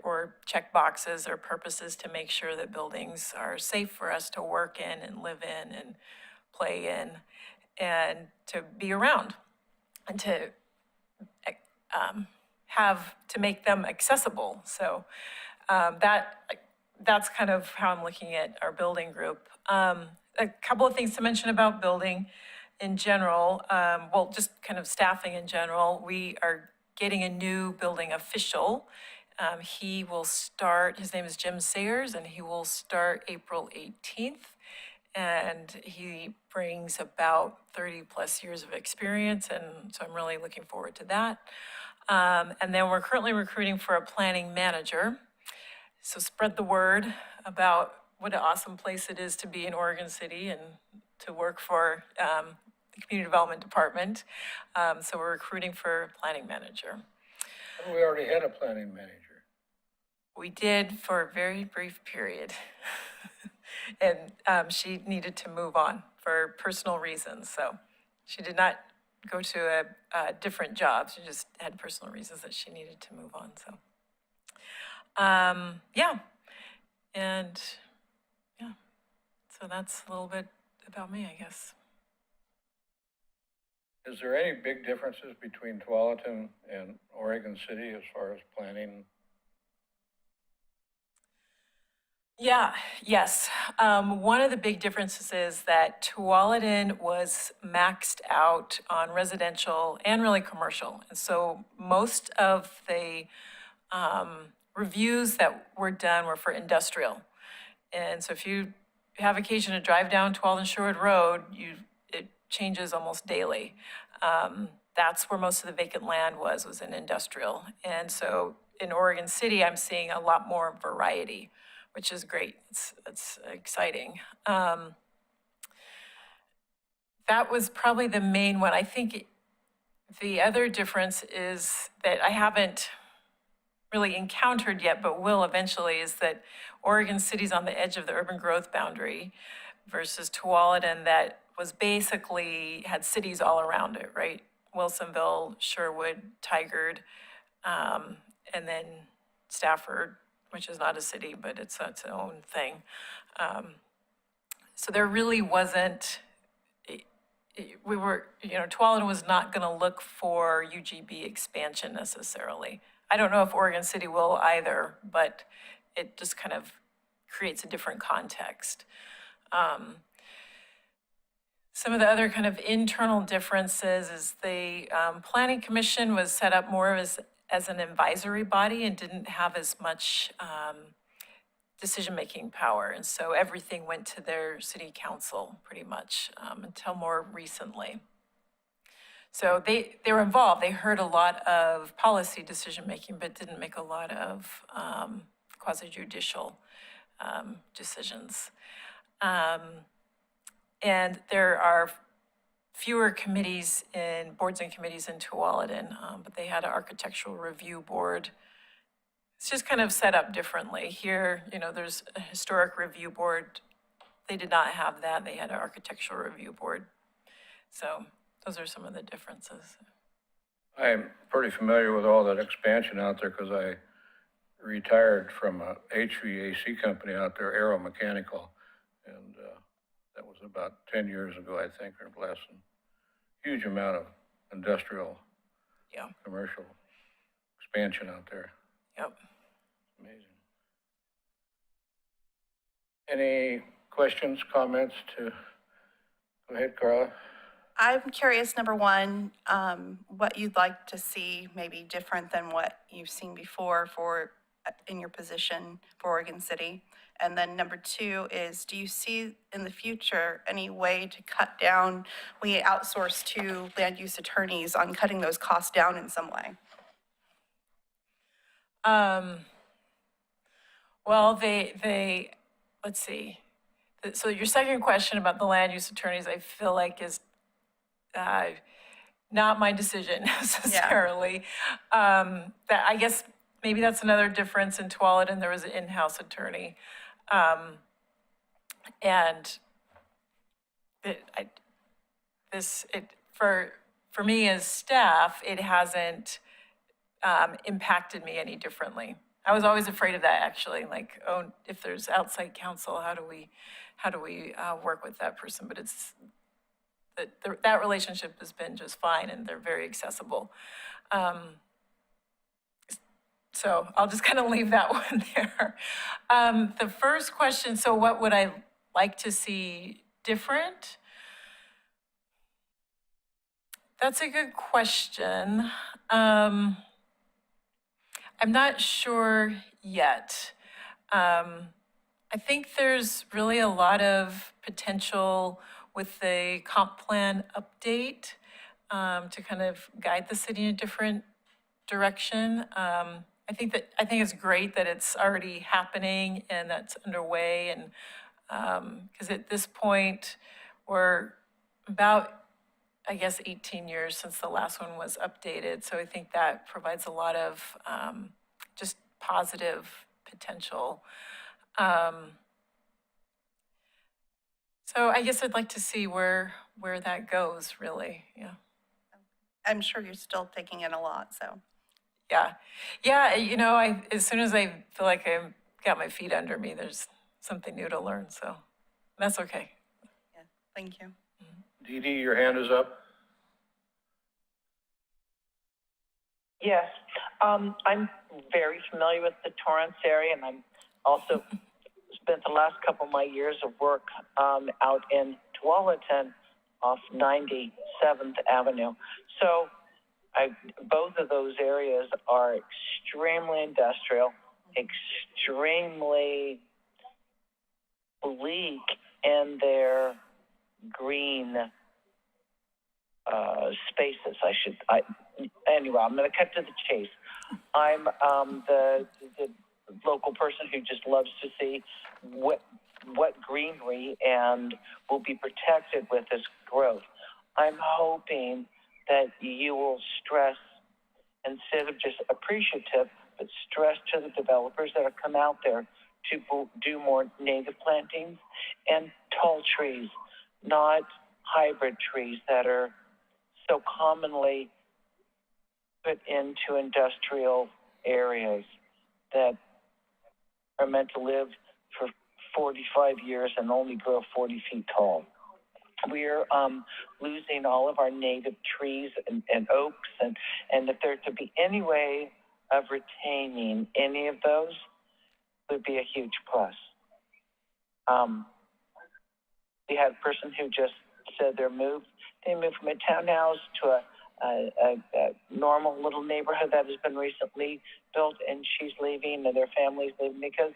or check boxes. Their purpose is to make sure that buildings are safe for us to work in and live in and play in and to be around and to to make them accessible. So that's kind of how I'm looking at our building group. A couple of things to mention about building in general, well, just kind of staffing in general. We are getting a new building official. He will start, his name is Jim Sayers, and he will start April 18th. And he brings about 30 plus years of experience, and so I'm really looking forward to that. And then we're currently recruiting for a planning manager. So spread the word about what an awesome place it is to be in Oregon City and to work for the Community Development Department. So we're recruiting for a planning manager. We already had a planning manager. We did for a very brief period. And she needed to move on for personal reasons. So she did not go to a different job. She just had personal reasons that she needed to move on. So, yeah. And yeah, so that's a little bit about me, I guess. Is there any big differences between Tualatin and Oregon City as far as planning? Yeah, yes. One of the big differences is that Tualatin was maxed out on residential and really commercial. And so most of the reviews that were done were for industrial. And so if you have occasion to drive down Tualatin Sherwood Road, it changes almost daily. That's where most of the vacant land was in industrial. And so in Oregon City, I'm seeing a lot more variety, which is great. It's exciting. That was probably the main one. I think the other difference is that I haven't really encountered yet, but will eventually, is that Oregon City's on the edge of the urban growth boundary versus Tualatin that was basically had cities all around it, right? Wilsonville, Sherwood, Tigard, and then Stafford, which is not a city, but it's its own thing. So there really wasn't, Tualatin was not gonna look for UGB expansion necessarily. I don't know if Oregon City will either, but it just kind of creates a different context. Some of the other kind of internal differences is the Planning Commission was set up more as an advisory body and didn't have as much decision-making power. And so everything went to their city council pretty much until more recently. So they were involved. They heard a lot of policy decision-making, but didn't make a lot of quasi-judicial decisions. And there are fewer committees boards and committees in Tualatin, but they had an architectural review board. It's just kind of set up differently. Here, there's a historic review board. They did not have that. They had an architectural review board. So those are some of the differences. I'm pretty familiar with all that expansion out there because I retired from a HVAC company out there, Aero Mechanical, and that was about 10 years ago, I think, or less. And huge amount of industrial, commercial expansion out there. Yep. Amazing. Any questions, comments to, go ahead, Carla. I'm curious, number one, what you'd like to see maybe different than what you've seen before in your position for Oregon City. And then number two is, do you see in the future any way to cut down, we outsource to land use attorneys on cutting those costs down in some way? Well, let's see. So your second question about the land use attorneys, I feel like is not my decision necessarily. That, I guess, maybe that's another difference. In Tualatin, there was an in-house attorney. And for me as staff, it hasn't impacted me any differently. I was always afraid of that, actually, like, oh, if there's outside counsel, how do we work with that person? But it's, that relationship has been just fine, and they're very accessible. So I'll just kind of leave that one there. The first question, so what would I like to see different? That's a good question. I'm not sure yet. I think there's really a lot of potential with the comp plan update to kind of guide the city in a different direction. I think it's great that it's already happening and that's underway, and because at this point we're about, I guess, 18 years since the last one was updated. So I think that provides a lot of just positive potential. So I guess I'd like to see where that goes, really. Yeah. I'm sure you're still taking in a lot, so. Yeah, you know, as soon as I feel like I've got my feet under me, there's something new to learn, so that's okay. Yeah, thank you. Dee Dee, your hand is up. Yes, I'm very familiar with the Torrance area, and I'm also spent the last couple of my years of work out in Tualatin off 97th Avenue. So both of those areas are extremely industrial, extremely bleak in their green spaces. Anyway, I'm going to cut to the chase. I'm the local person who just loves to see what greenery and will be protected with this growth. I'm hoping that you will stress, instead of just appreciative, but stress to the developers that have come out there to do more native plantings and tall trees, not hybrid trees that are so commonly put into industrial areas that are meant to live for 45 years and only grow 40 feet tall. We're losing all of our native trees and oaks, and if there could be any way of retaining any of those, would be a huge plus. We had a person who just said they moved from a townhouse to a normal little neighborhood that has been recently built, and she's leaving, and their family's leaving because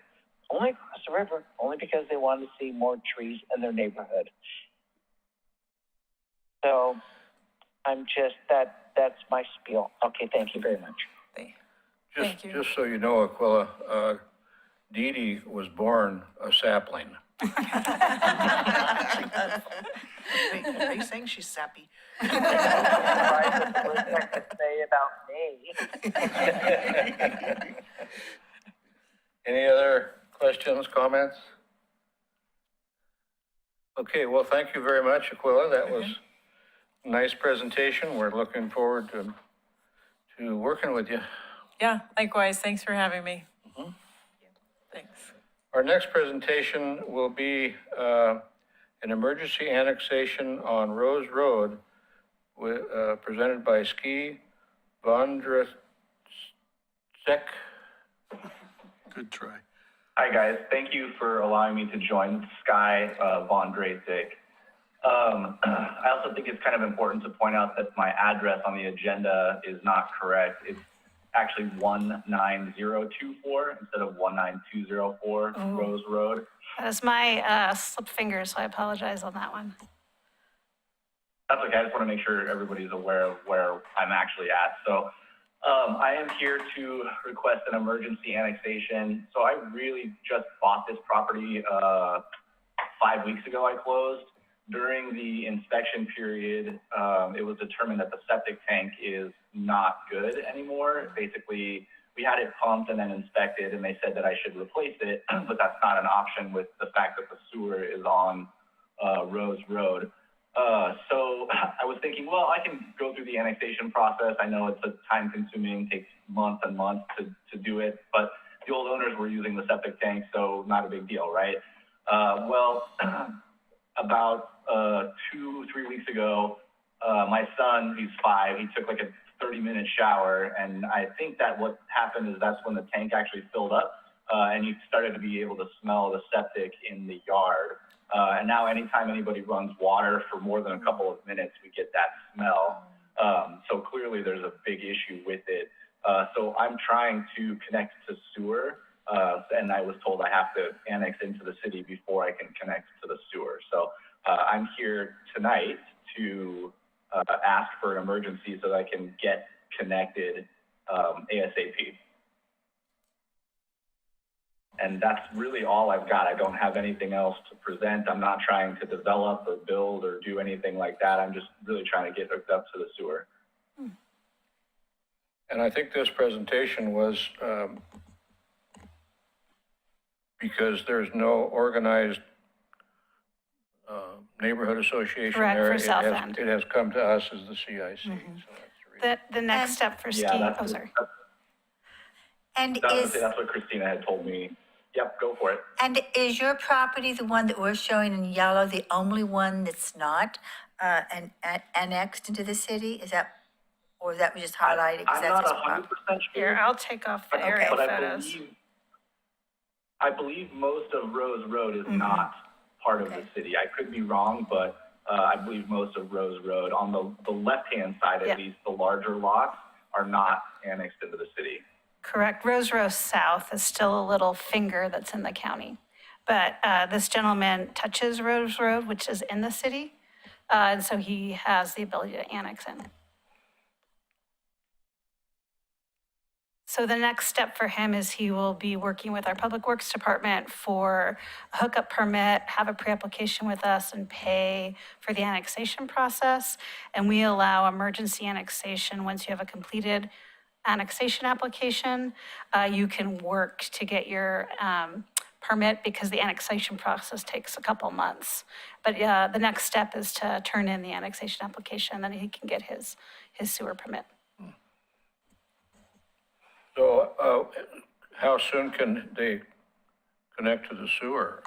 only across the river, only because they want to see more trees in their neighborhood. So that's my spiel. Okay, thank you very much. Thank you. Just so you know, Aquilla, Dee Dee was born a sapling. Are you saying she's sappy? What I could say about me. Any other questions, comments? Okay, well, thank you very much, Aquilla. That was a nice presentation. We're looking forward to working with you. Yeah, likewise. Thanks for having me. Mm-hmm. Thanks. Our next presentation will be an emergency annexation on Rose Road presented by Skii, Vondracek. Good try. Hi, guys. Thank you for allowing me to join Skii, Vondracek. I also think it's kind of important to point out that my address on the agenda is not correct. It's actually 19024 instead of 19204 Rose Road. That was my slip finger, so I apologize on that one. That's okay. I just want to make sure everybody's aware of where I'm actually at. So I am here to request an emergency annexation. So I really just bought this property 5 weeks ago. I closed. During the inspection period, it was determined that the septic tank is not good anymore. Basically, we had it pumped and then inspected, and they said that I should replace it, but that's not an option with the fact that the sewer is on Rose Road. So I was thinking, well, I can go through the annexation process. I know it's a time-consuming, takes months and months to do it, but the old owners were using the septic tank, so not a big deal, right? Well, about 2-3 weeks ago, my son, he's 5, he took like a 30-minute shower, and I think that what happened is that's when the tank actually filled up, and you started to be able to smell the septic in the yard. And now anytime anybody runs water for more than a couple of minutes, we get that smell. So clearly there's a big issue with it. So I'm trying to connect to sewer, and I was told I have to annex into the city before I can connect to the sewer. So I'm here tonight to ask for an emergency so that I can get connected ASAP. And that's really all I've got. I don't have anything else to present. I'm not trying to develop or build or do anything like that. I'm just really trying to get hooked up to the sewer. And I think this presentation was because there's no organized neighborhood association Correct, there. for South End. It has come to us as the CIC. So that's the reason. The next step for Skii, oh, sorry. And That's what Christina had told me. Yep, go for it. and is your property, the one that we're showing in yellow, the only one that's not annexed into the city? Is that, or is that just highlighted? 'cause I'm that's not his 100% sure. Here, I'll take off the but aerial I photos. I believe most of Rose Road is not part of the city. I could be wrong, but I believe most of Rose Road, on the left-hand side at least, the larger lots are not annexed into the city. Correct. Rose Row South is still a little finger that's in the county. But this gentleman touches Rose Road, which is in the city. And so he has the ability to annex in. So the next step for him is he will be working with our Public Works Department for a hookup permit, have a pre-application with us, and pay for the annexation process. And we allow emergency annexation once you have a completed annexation application. You can work to get your permit because the annexation process takes a couple months. But the next step is to turn in the annexation application, then he can get his sewer permit. So how soon can they connect to the sewer?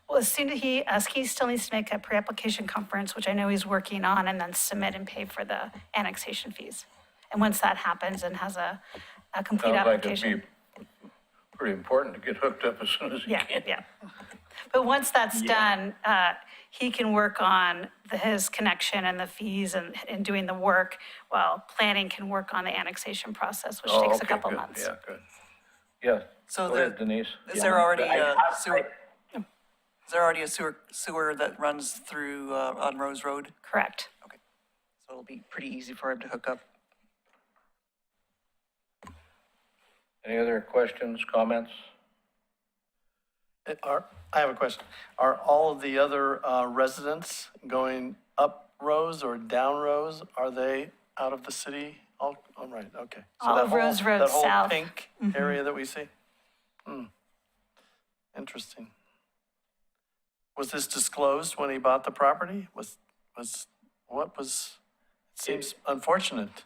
Well, as soon as Skii still needs to make a pre-application conference, which I know he's working on, and then submit and pay for the annexation fees. And once that happens and has a complete Sounds like application. it'd be pretty important to get hooked up as soon as he can. Yeah. But once that's done, he can work on his connection and the fees and doing the work, while planning can work on the annexation process, which takes a couple good. months. Yeah, good. Yeah, So go ahead, Denise. is there already a I- sewer? Is there already a sewer that runs through, on Rose Road? Correct. So it'll be pretty easy for him to hook up. Any other questions, comments? I have a question. Are all of the other residents going up Rose or down Rose? Are they out of the city? All right, okay. So All that of whole- Rose Road That whole South. pink area that we see? Interesting. Was this disclosed when he bought the property? It seems unfortunate.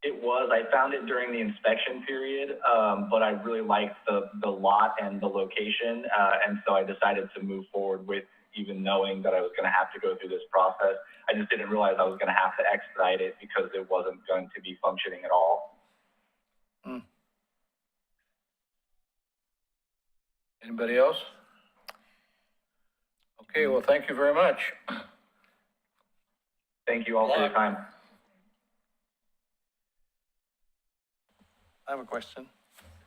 It was. I found it during the inspection period, but I really liked the lot and the location, and so I decided to move forward with even knowing that I was going to have to go through this process. I just didn't realize I was going to have to expedite it because it wasn't going to be functioning at all. Anybody else? Okay, well, thank you very much. Thank you all for your time. I have a question.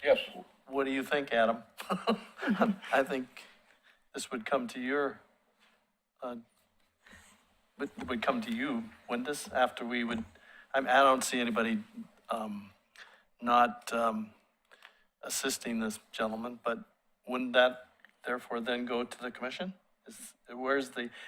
Yes. What do you think, Adam? I think this would come to your, would come to you, wouldn't this, after we would I don't see anybody not assisting this gentleman, but wouldn't that therefore then go to the commission?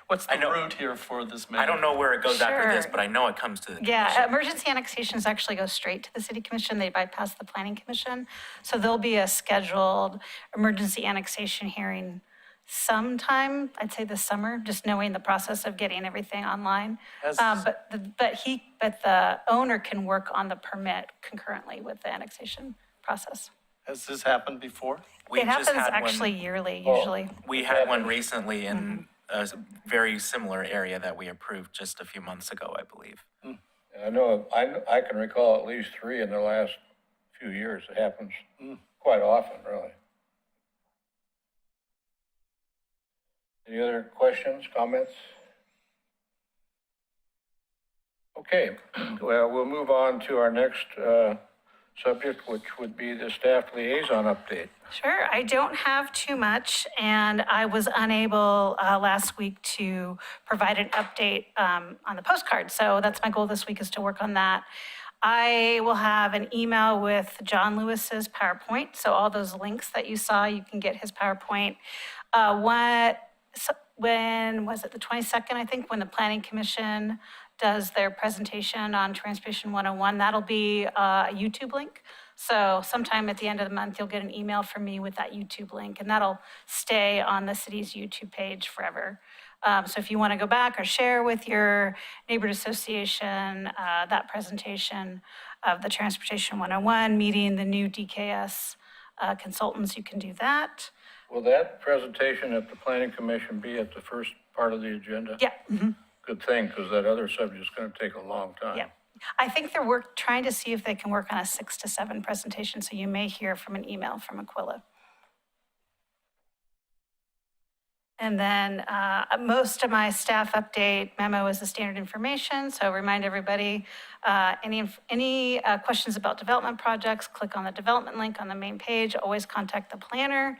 What's the route here for this man? I don't know where it goes after this, Sure. but I know it comes to the Yeah, commission. emergency annexations actually go straight to the city commission. They bypass the planning commission. So there'll be a scheduled emergency annexation hearing sometime, I'd say this summer, just knowing the process of getting everything online. Has- But the owner can work on the permit concurrently with the annexation process. Has this happened before? We It just happens had one- actually yearly, usually. We had one recently in a very similar area that we approved just a few months ago, I believe. I know, I can recall at least 3 in the last few years. It happens quite often, really. Any other questions, comments? Okay, well, we'll move on to our next subject, which would be the staff liaison update. Sure, I don't have too much, and I was unable last week to provide an update on the postcard. So that's my goal this week, is to work on that. I will have an email with John Lewis's PowerPoint. So all those links that you saw, you can get his PowerPoint. When was it, the 22nd, I think, when the Planning Commission does their presentation on Transportation 101, that'll be a YouTube link. So sometime at the end of the month, you'll get an email from me with that YouTube link, and that'll stay on the city's YouTube page forever. So if you want to go back or share with your neighborhood association that presentation of the Transportation 101, meeting the new DKS consultants, you can do that. Will that presentation at the planning commission be at the first part of the agenda? Yeah. Good thing, because that other subject is going to take a long time. Yeah. I think they're trying to see if they can work on a 6 to 7 presentation, so you may hear from an email from Aquilla. And then most of my staff update memo is the standard information, so remind everybody, any questions about development projects, click on the development link on the main page. Always contact the planner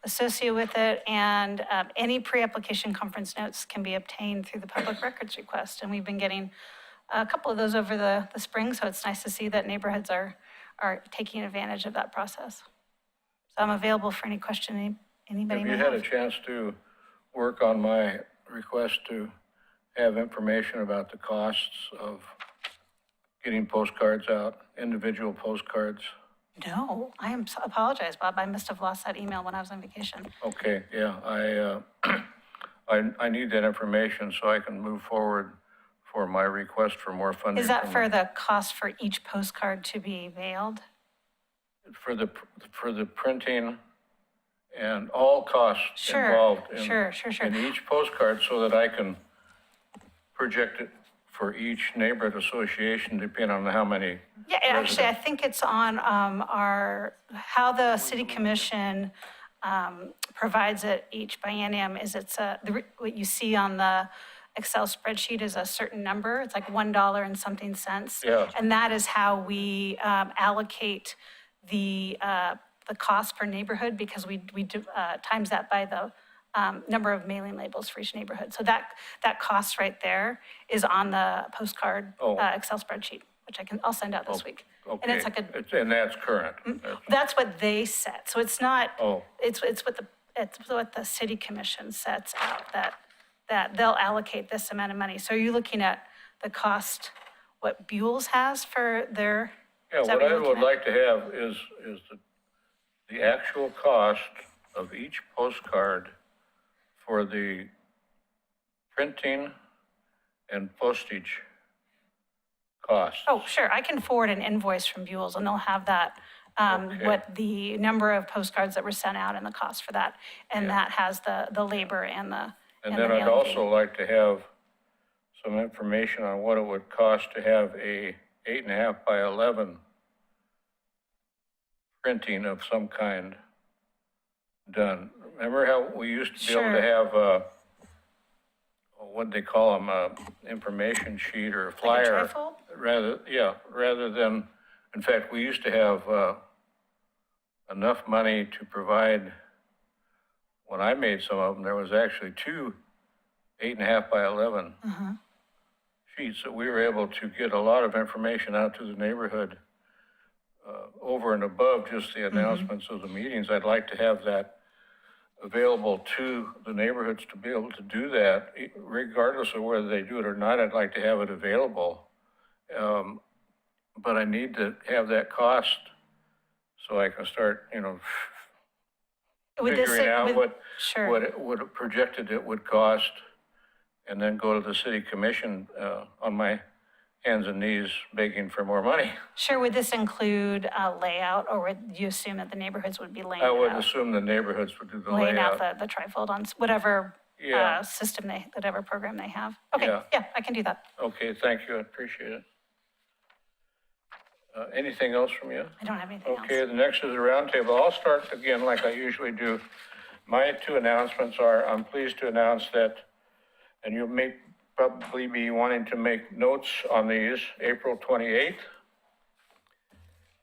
associated with it, and any pre-application conference notes can be obtained through the public records request. And we've been getting a couple of those over the spring, so it's nice to see that neighborhoods are taking advantage of that process. So I'm available for any question anybody Have may you had a have. chance to work on my request to have information about the costs of getting postcards out, individual postcards? No, apologize, Bob. I must have lost that email when I was on vacation. Okay, yeah, I need that information so I can move forward for my request for more funding. Is that from for the cost for each postcard to be mailed? For the printing and all costs Sure, involved sure. in each postcard, so that I can project it for each neighborhood association, depending on how many. Yeah, actually, I residents. think it's on how the city commission provides it each biennium is what you see on the Excel spreadsheet is a certain number. It's like $1 and something cents. Yeah. And that is how we allocate the cost per neighborhood, because we do, times that by the number of mailing labels for each neighborhood. So that cost right there is on the postcard Excel spreadsheet, which I'll send out this week. Okay, And it's like and that's current. that's what they set. So it's not, Oh. it's what the city commission sets out, that they'll allocate this amount of money. So are you looking at the cost, what Buell's has for their? Yeah, is that what I you're would looking at? like to have is the actual cost of each postcard for the printing and postage costs. Oh, sure. I can forward an invoice from Buell's, and they'll have that, Okay. what the number of postcards that were sent out and the cost for that. And Yeah. that has the labor and the And the then I'd mailing fee. also like to have some information on what it would cost to have a 8.5 by 11 printing of some kind done. Remember how we used to be able to Sure. have, what'd they call them, information sheet or a Like a flyer? trifold? Rather than, in fact, we used to have enough money to provide, when I made some of them, there was actually 2 8.5 by 11 sheets that we were able to get a lot of information out to the neighborhood over and above just the announcements of the meetings. I'd like to have that available to the neighborhoods to be able to do that, regardless of whether they do it or not. I'd like to have it available. But I need to have that cost so I can start, Would this figuring say- out would- Sure. what it would projected it would cost, and then go to the city commission on my hands and knees begging for more money. Sure, would this include a layout, or would you assume that the neighborhoods would be laying I it would out? assume the neighborhoods would do the Laying out layout. the trifold on whatever Yeah. system whatever program they have. Okay, Yeah. yeah, I can do that. Okay, thank you, I appreciate it. Anything else from you? I don't have anything else. Okay, the next is a roundtable. I'll start again like I usually do. My two announcements are, I'm pleased to announce that, and you may probably be wanting to make notes on these, April 28th,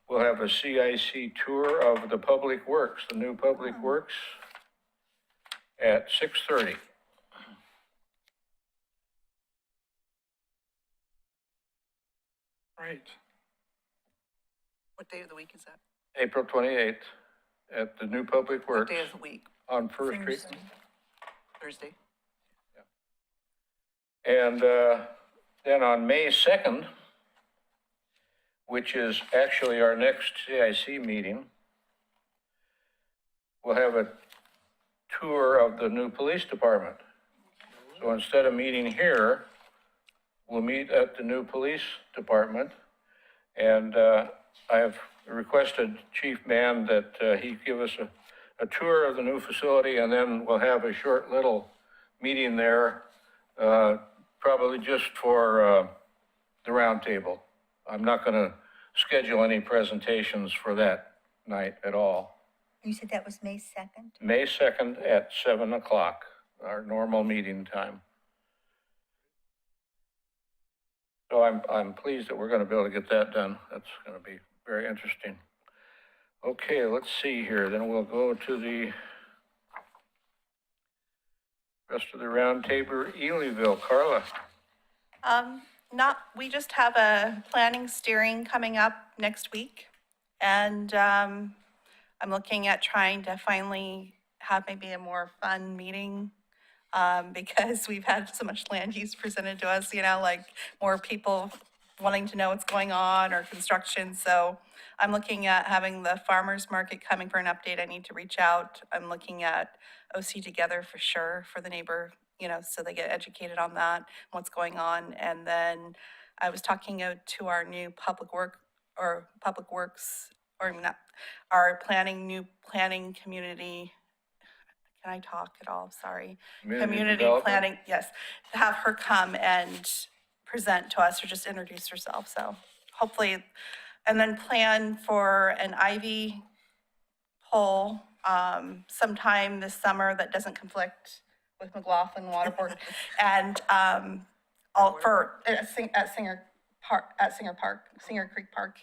we'll have a CIC tour of the Public Works, the new Public Works, at 6:30. Right. What day of the week is that? April 28th, at the new Public What Works day of the week? on First Street. Thursday? And then on May 2nd, which is actually our next CIC meeting, we'll have a tour of the new police department. So instead of meeting here, we'll meet at the new police department. And I have requested Chief Mann that he give us a tour of the new facility, and then we'll have a short little meeting there, probably just for the roundtable. I'm not going to schedule any presentations for that night at all. You said that was May 2nd? May 2nd at 7 o'clock, our normal meeting time. So I'm pleased that we're going to be able to get that done. That's going to be very interesting. Okay, let's see here. Then we'll go to the rest of the roundtable. Elyville, Carla. We just have a planning steering coming up next week. And I'm looking at trying to finally have maybe a more fun meeting, because we've had so much land use presented to us, like more people wanting to know what's going on or construction. So I'm looking at having the farmer's market coming for an update. I need to reach out. I'm looking at OC Together for sure for the neighbor, so they get educated on that, what's going on. And then I was talking to our new public works, or not, our new planning community. Can I talk at all? Sorry. Community development? planning, yes. Have her come and present to us or just introduce herself. So hopefully, and then plan for an Ivy poll sometime this summer that doesn't conflict with McLaughlin Waterboard. And all for at Singer Creek Park.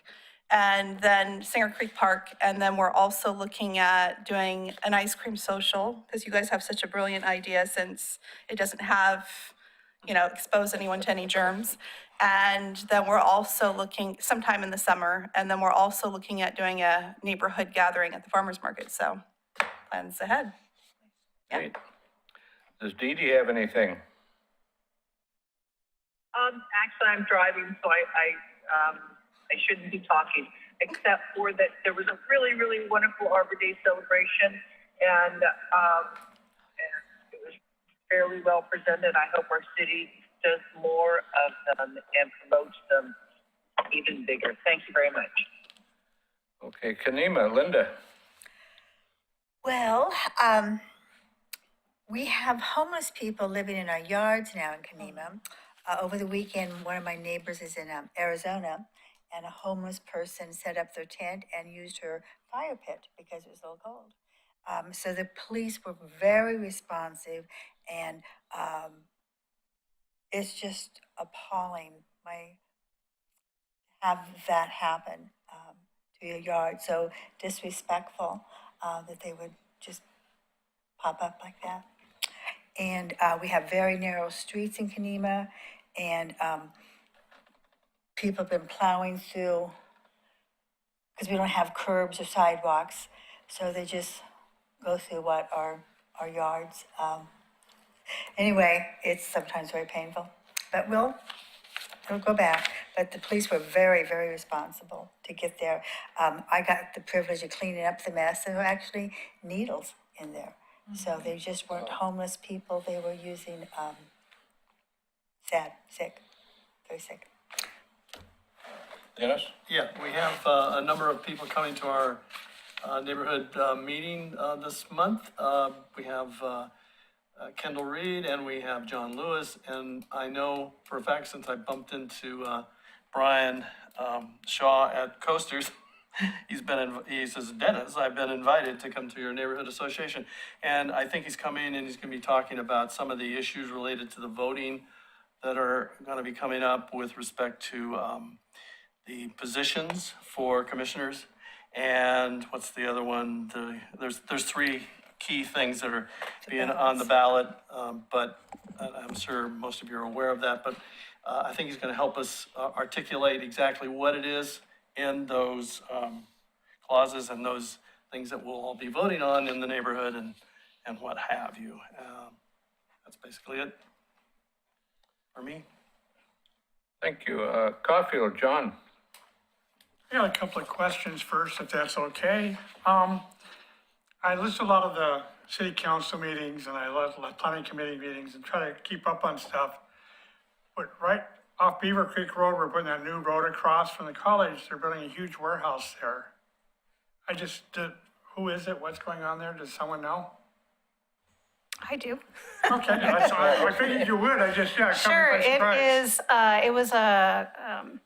And then Singer Creek Park, and then we're also looking at doing an ice cream social, because you guys have such a brilliant idea, since it doesn't have, expose anyone to any germs. And then we're also looking sometime in the summer, and then we're also looking at doing a neighborhood gathering at the farmer's market, so plans ahead. Yeah. Great. Does Dee Dee have anything? Actually, I'm driving, so I shouldn't be talking, except for that there was a really, really wonderful Arbor Day celebration, and it was fairly well presented. I hope our city does more of them and promotes them even bigger. Thank you very much. Okay, Kanema, Linda. Well, we have homeless people living in our yards now in Kanema. Over the weekend, one of my neighbors is in Arizona, and a homeless person set up their tent and used her fire pit because it was a little cold. So the police were very responsive, and it's just appalling have that happen to your yard. So disrespectful that they would just pop up like that. And we have very narrow streets in Kanema, And people have been plowing through, because we don't have curbs or sidewalks, so they just go through what our yards. Anyway, it's sometimes very painful, but we'll go back. But the police were very, very responsible to get there. I got the privilege of cleaning up the mess, and there were actually needles in there. So they just weren't homeless people, they were using, sick, very sick. Dennis? Yeah, we have a number of people coming to our neighborhood meeting this month. We have Kendall Reed and we have John Lewis. And I know for a fact, since I bumped into Brian Shaw at Coasters, he says, Dennis, I've been invited to come to your neighborhood association. And I think he's coming and he's going to be talking about some of the issues related to the voting that are going to be coming up with respect to the positions for commissioners. And what's the other one? There's three key things that are being on the ballot, but I'm sure most of you are aware of that. But I think he's going to help us articulate exactly what it is in those clauses and those things that we'll all be voting on in the neighborhood and what have you. That's basically it for me. Thank you. Caulfield, John? I got a couple of questions first, if that's okay. I listen to a lot of the city council meetings and I love the planning committee meetings and try to keep up on stuff. But right off Beaver Creek Road, we're putting that new road across from the college. They're building a huge warehouse there. Who is it? What's going on there? Does someone know? I do. Okay, I figured you would. Sure, it was a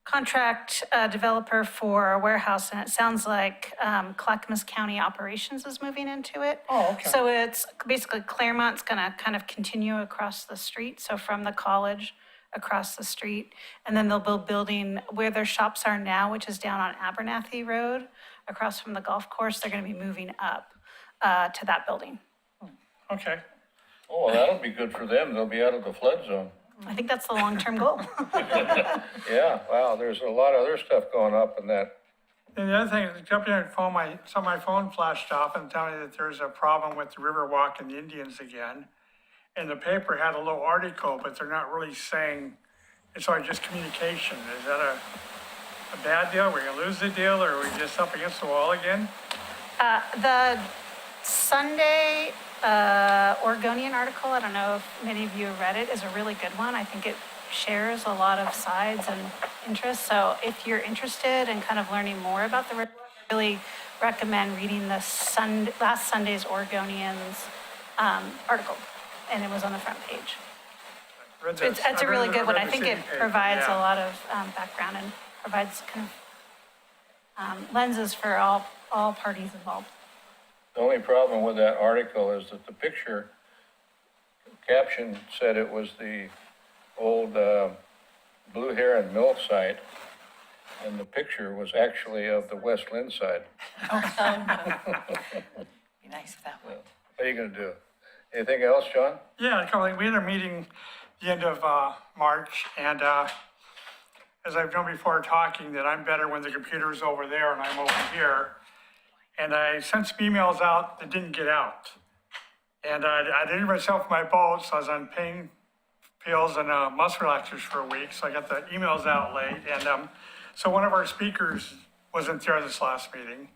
contract developer for a warehouse, and it sounds like Clackamas County Operations is moving into it. Oh, okay. So it's basically Claremont's gonna kind of continue across the street, so from the college across the street. And then they'll build building where their shops are now, which is down on Abernathy Road, across from the golf course. They're gonna be moving up to that building. Okay. Oh, well, that'll be good for them. They'll be out of the flood zone. I think that's the long-term goal. Yeah, wow, there's a lot of other stuff going up in that. And the other thing, the company on phone, my phone flashed off and told me that there's a problem with the Riverwalk and the Indians again. And the paper had a little article, but they're not really saying, it's only just communication. Is that a bad deal? We're gonna lose the deal, or are we just up against the wall again? The Sunday Oregonian article, I don't know if many of you have read it, is a really good one. I think it shares a lot of sides and interests. So if you're interested in kind of learning more about the river, I really recommend reading the last Sunday's Oregonians article, and it was on the front page. It's a really good one. I think it provides a lot of background and provides kind of lenses for all parties involved. The only problem with that article is that the picture caption said it was the old Blue Heron Mill site, and the picture was actually of the West Lynn side. Be nice if that would. What are you gonna do? Anything else, John? Yeah, we had a meeting the end of March, and as I've done before talking, that I'm better when the computer's over there and I'm over here. And I sent some emails out that didn't get out. And I did myself my boat, so I was on pain pills and muscle relaxers for a week, so I got the emails out late. And so one of our speakers wasn't there this last meeting.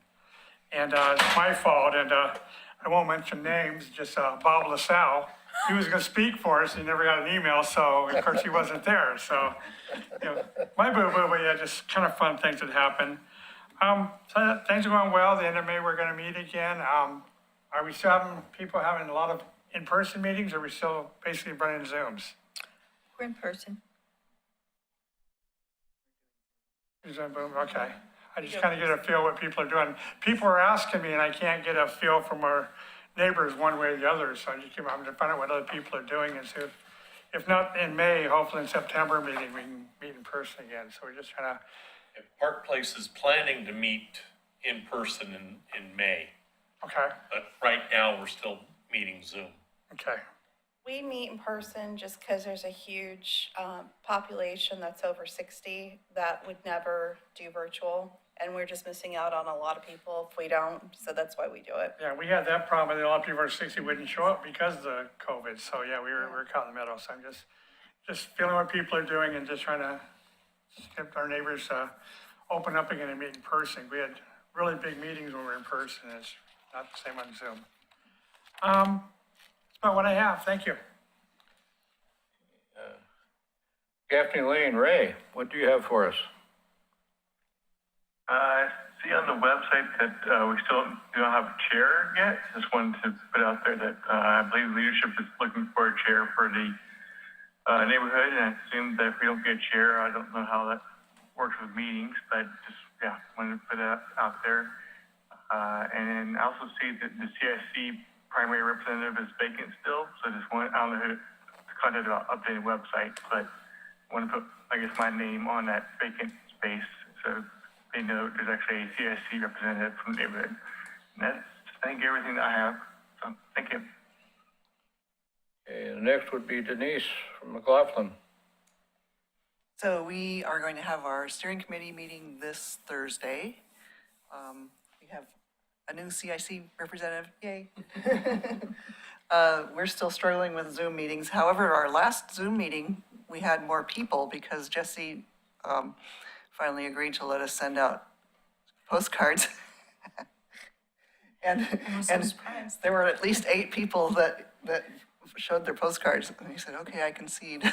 And it's my fault, and I won't mention names, just Bob LaSalle. He was gonna speak for us, he never got an email, so of course he wasn't there. So, my boo-boo, but yeah, just kind of fun things that happen. So things are going well. The end of May, we're going to meet again. Are we still having a lot of in-person meetings, or are we still basically running Zooms? We're in person. Okay. I just kind of get a feel what people are doing. People are asking me, and I can't get a feel from our neighbors one way or the other. So I'm to find out what other people are doing, and see if not in May, hopefully in September meeting, we can meet in person again. So we're just trying to. Park Place is planning to meet in person in May, Okay. but right now we're still meeting Zoom. Okay. We meet in person just because there's a huge population that's over 60 that would never do virtual. And we're just missing out on a lot of people if we don't, so that's why we do it. Yeah, we had that problem, and a lot of people over 60 wouldn't show up because of the COVID, so yeah, we were caught in the middle, so I'm just feeling what people are doing and just trying to get our neighbors open up again and meet in person. We had really big meetings when we were in person, it's not the same on Zoom. That's about what I have, thank you. Gaffney Lane, Ray, what do you have for us? I see on the website that we still don't have a chair yet. Just wanted to put out there that I believe leadership is looking for a chair for the neighborhood, and I assume that if we don't get a chair, I don't know how that works with meetings, but just, yeah, wanted to put that out there. And then I also see that the CIC primary representative is vacant still, so just want, I don't know who to contact about updating the website, but I want to put, I guess, my name on that vacant space, so they know there's actually a CIC representative from the neighborhood. And that's, I think, everything that I have. So, thank you. Okay, the next would be Denise from McLaughlin. So we are going to have our steering committee meeting this Thursday. We have a new CIC representative, yay. We're still struggling with Zoom meetings. However, our last Zoom meeting, we had more people because Jesse finally agreed to let us send out postcards. and there were at least 8 people that showed their postcards. And he said, okay, I concede.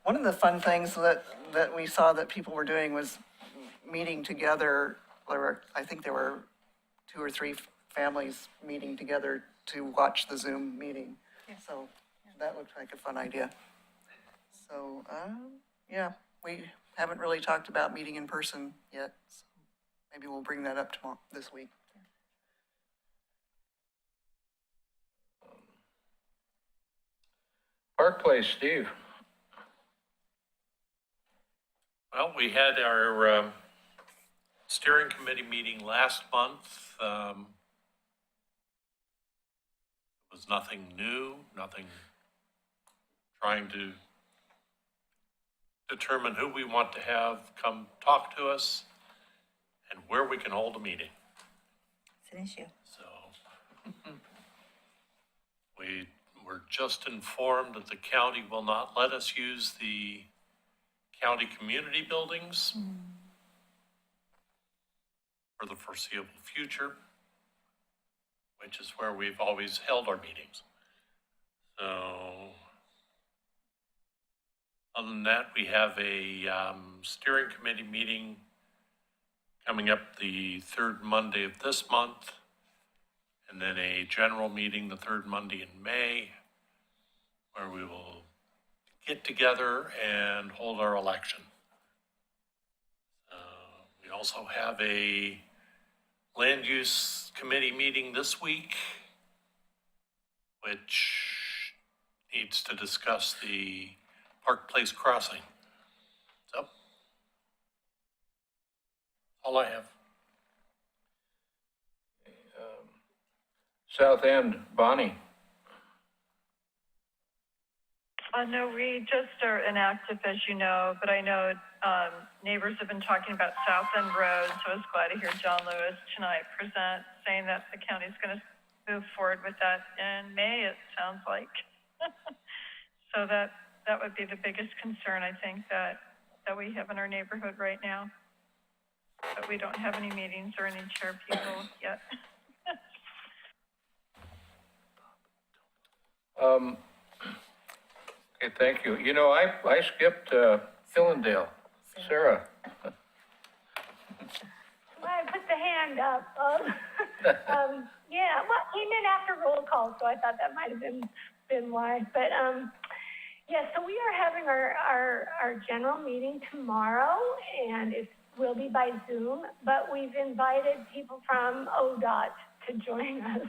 One of the fun things that we saw that people were doing was meeting together. I think there were 2 or 3 families meeting together to watch the Zoom meeting. So that looked like a fun idea. So, yeah, we haven't really talked about meeting in person yet. So maybe we'll bring that up this week. Park Place, Steve. Well, we had our steering committee meeting last month. It was nothing new, nothing trying to determine who we want to have come talk to us and where we can hold a meeting. It's an issue. So we were just informed that the county will not let us use the county community buildings for the foreseeable future, which is where we've always held our meetings. So other than that, we have a steering committee meeting coming up the 3rd Monday of this month, and then a general meeting the 3rd Monday in May, where we will get together and hold our election. We also have a land use committee meeting this week, which needs to discuss the Park Place crossing. So, all I have. South End, Bonnie. No, we just are inactive, as you know, but I know neighbors have been talking about South End Road, so I was glad to hear John Lewis tonight present, saying that the county's going to move forward with that in May, it sounds like. So that would be the biggest concern, I think, that we have in our neighborhood right now. But we don't have any meetings or any chair people yet. Okay, thank you. You know, I skipped Fillendale. Sarah. Well, I put the hand up. Yeah, well, came in after roll call, so I thought that might have been why. But yeah, so we are having our general meeting tomorrow, and it will be by Zoom. But we've invited people from ODOT to join us,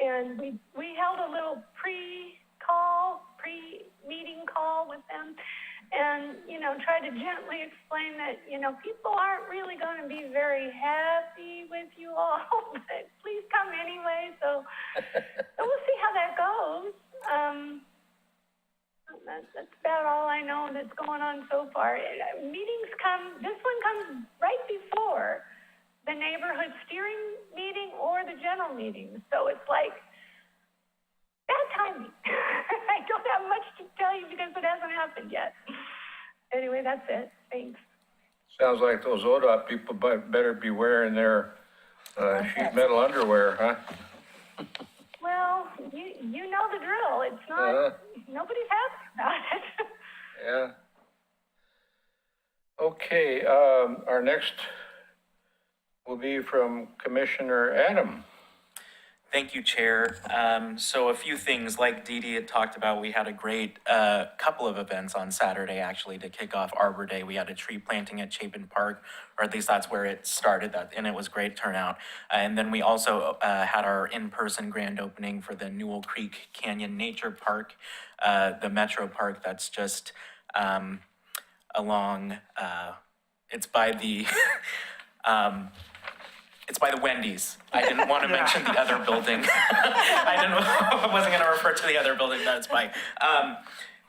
and we held a little pre-meeting call with them, and, try to gently explain that, people aren't really going to be very happy with you all, but please come anyway. So we'll see how That's about all I know that's going on so far. Meetings this one comes right before the neighborhood steering meeting or the general meeting. So it's like, bad timing. I don't have much to tell you because it hasn't happened yet. Anyway, that's it. Thanks. Sounds like those ODOT people better be wearing their sheet metal underwear, huh? Well, you know the drill. It's not, nobody's happy about it. Yeah. Okay, our next will be from Commissioner Adam. Thank you, Chair. So a few things, like Dee Dee had talked about, we had a great couple of events on Saturday, actually, to kick off Arbor Day. We had a tree planting at Chapin Park, or at least that's where it started, and it was great turnout. And then we also had our in-person grand opening for the Newell Creek Canyon Nature Park, the Metro Park that's just along, it's by the... It's by the Wendy's. I didn't want to mention the other building. I wasn't going to refer to the other building that it's by.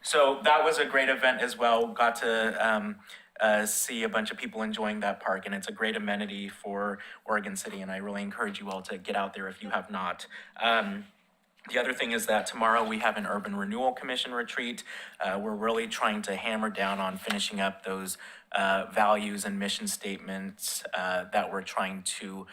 So that was a great event as well. Got to see a bunch of people enjoying that park, and it's a great amenity for Oregon City, and I really encourage you all to get out there if you have not. The other thing is that tomorrow we have an Urban Renewal Commission retreat. We're really trying to hammer down on finishing up those values and mission statements that we're trying to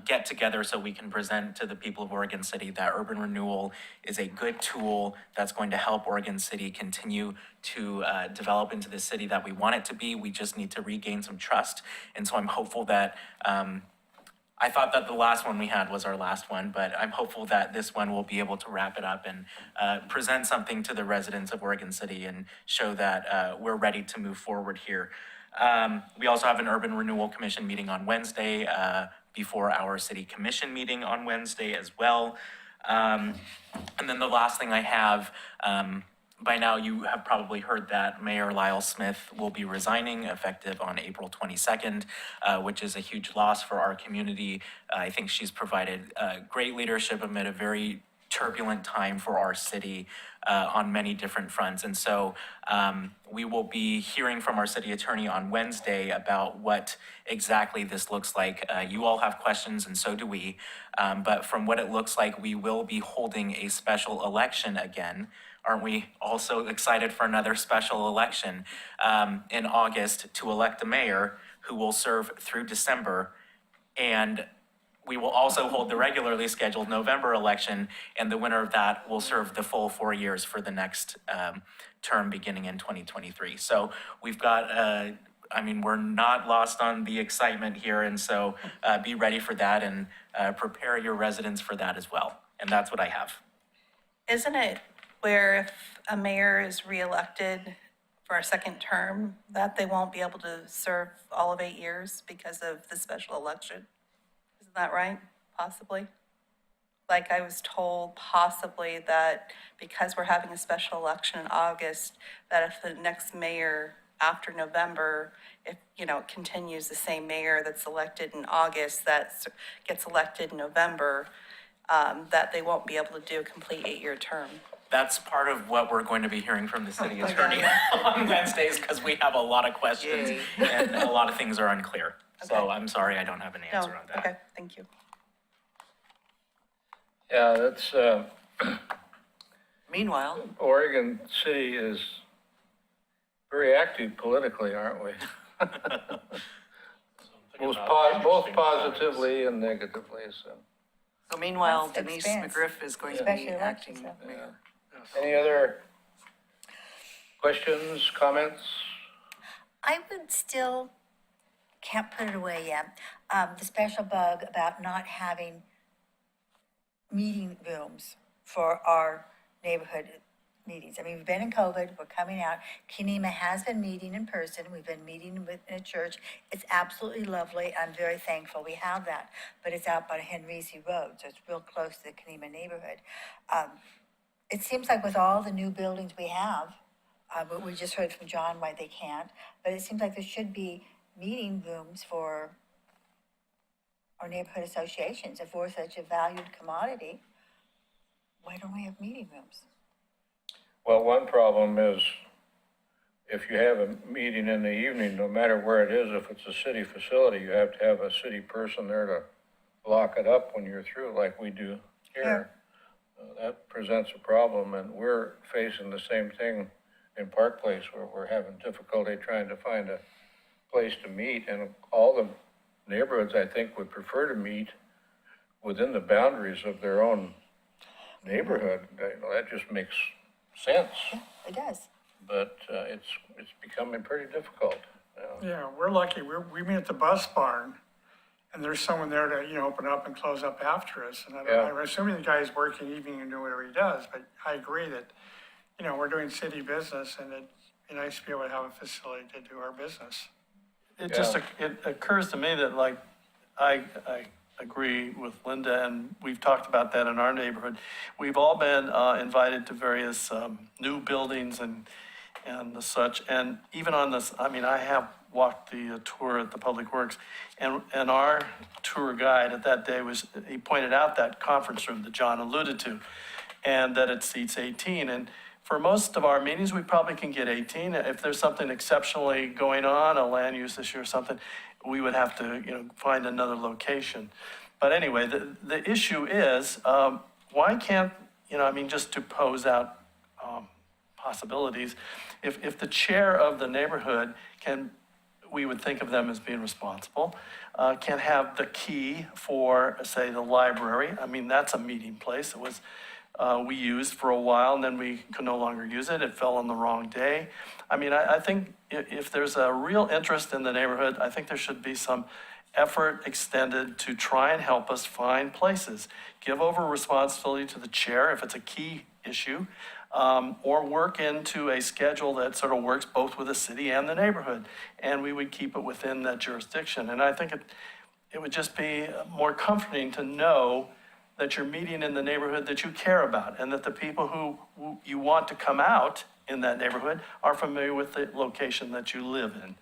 get together so we can present to the people of Oregon City that urban renewal is a good tool that's going to help Oregon City continue to develop into the city that we want it to be. We just need to regain some trust. And so I'm hopeful that I thought that the last one we had was our last one, but I'm hopeful that this one will be able to wrap it up and present something to the residents of Oregon City and show that we're ready to move forward here. We also have an Urban Renewal Commission meeting on Wednesday before our City Commission meeting on Wednesday as well. And then the last thing I have, by now you have probably heard that Mayor Lyle Smith will be resigning effective on April 22nd, which is a huge loss for our community. I think she's provided great leadership amid a very turbulent time for our city on many different fronts. And so we will be hearing from our city attorney on Wednesday about what exactly this looks like. You all have questions and so do we. But from what it looks like, we will be holding a special election again. Aren't we also excited for another special election in August to elect a mayor who will serve through December? And we will also hold the regularly scheduled November election, and the winner of that will serve the full 4 years for the next term beginning in 2023. So we've got, we're not lost on the excitement here, and so be ready for that and prepare your residents for that as well. And that's what I have. Isn't it where if a mayor is reelected for a second term, that they won't be able to serve all of 8 years because of the special election? Isn't that right? Possibly? Like I was told possibly that because we're having a special election in August, that if the next mayor after November, if, it continues the same mayor that's elected in August, that gets elected in November, that they won't be able to do a complete 8-year term. That's part of what we're going to be hearing from the city attorney on Wednesdays, because we have a lot of questions and a lot of things are unclear. So I'm sorry, I don't have an answer on that. Okay, thank you. Yeah, that's, Meanwhile, Oregon City is very active politically, aren't we? Both positively and negatively, so. so meanwhile, That's Denise expands. McGriff is going to Especially be elections, acting yeah. mayor. Any other questions, comments? I would still, can't put it away yet, the special bug about not having meeting rooms for our neighborhood meetings. I mean, we've been in COVID, we're coming out. Kenema has been meeting in person. We've been meeting in a church. It's absolutely lovely. I'm very thankful we have that. But it's out by Henrici Road, so it's real close to the Kenema neighborhood. It seems like with all the new buildings we have, but we just heard from John why they can't, but it seems like there should be meeting rooms for our neighborhood associations. If we're such a valued commodity, why don't we have meeting rooms? Well, one problem is if you have a meeting in the evening, no matter where it is, if it's a city facility, you have to have a city person there to lock it up when you're through, like we do here. That presents a problem, and we're facing the same thing in Park Place, where we're having difficulty trying to find a place to meet, and all the neighborhoods, I think, would prefer to meet within the boundaries of their own neighborhood. That just makes sense, It does. but it's becoming pretty difficult. Yeah, we're lucky. We meet at the bus barn, and there's someone there to, open up and close up after us. And I'm assuming the guy's working evening and doing whatever he does, but I agree that, we're doing city business, and it'd be nice to be able to have a facility to do our business. It just, it occurs to me that like, I agree with Linda, and we've talked about that in our neighborhood. We've all been invited to various new buildings and the such, and even on this, I mean, I have walked the tour at the Public Works, and our tour guide at that day he pointed out that conference room that John alluded to, and that it seats 18, and for most of our meetings, we probably can get 18. If there's something exceptionally going on, a land use issue or something, we would have to, find another location. But anyway, the issue is, why can't, just to pose out possibilities, if the chair of the neighborhood we would think of them as being responsible, can have the key for, say, the library. I mean, that's a meeting place. It was, we used for a while, and then we could no longer use it. It fell on the wrong day. I mean, I think if there's a real interest in the neighborhood, I think there should be some effort extended to try and help us find places. Give over responsibility to the chair if it's a key issue, or work into a schedule that sort of works both with the city and the neighborhood, and we would keep it within that jurisdiction. And I think it would just be more comforting to know that you're meeting in the neighborhood that you care about, and that the people who you want to come out in that neighborhood are familiar with the location that you live in.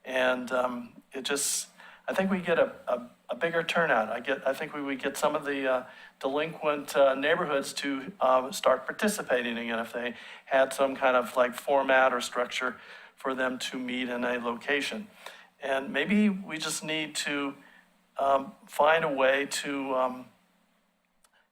And I think we get a bigger turnout. I think we would get some of the delinquent neighborhoods to start participating again if they had some kind of like format or structure for them to meet in a location. And maybe we just need to find a way to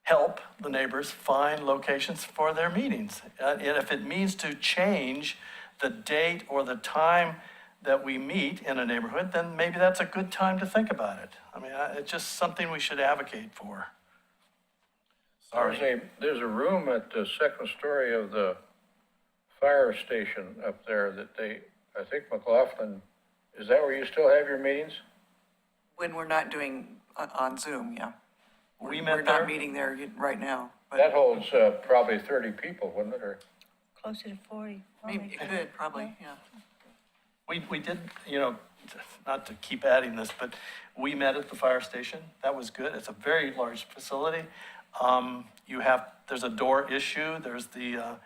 help the neighbors find locations for their meetings. And if it means to change the date or the time that we meet in a neighborhood, then maybe that's a good time to think about it. I mean, it's just something we should advocate for. Sorry. There's a room at the second story of the fire station up there that I think McLaughlin, is that where you still have your meetings? When we're not doing on Zoom, yeah. We're not meeting there right now. But That holds probably 30 people, wouldn't it? Or Closer to 40. maybe it could, probably, yeah. We did, not to keep adding this, but we met at the fire station. That was good. It's a very large facility. There's a door issue. There's the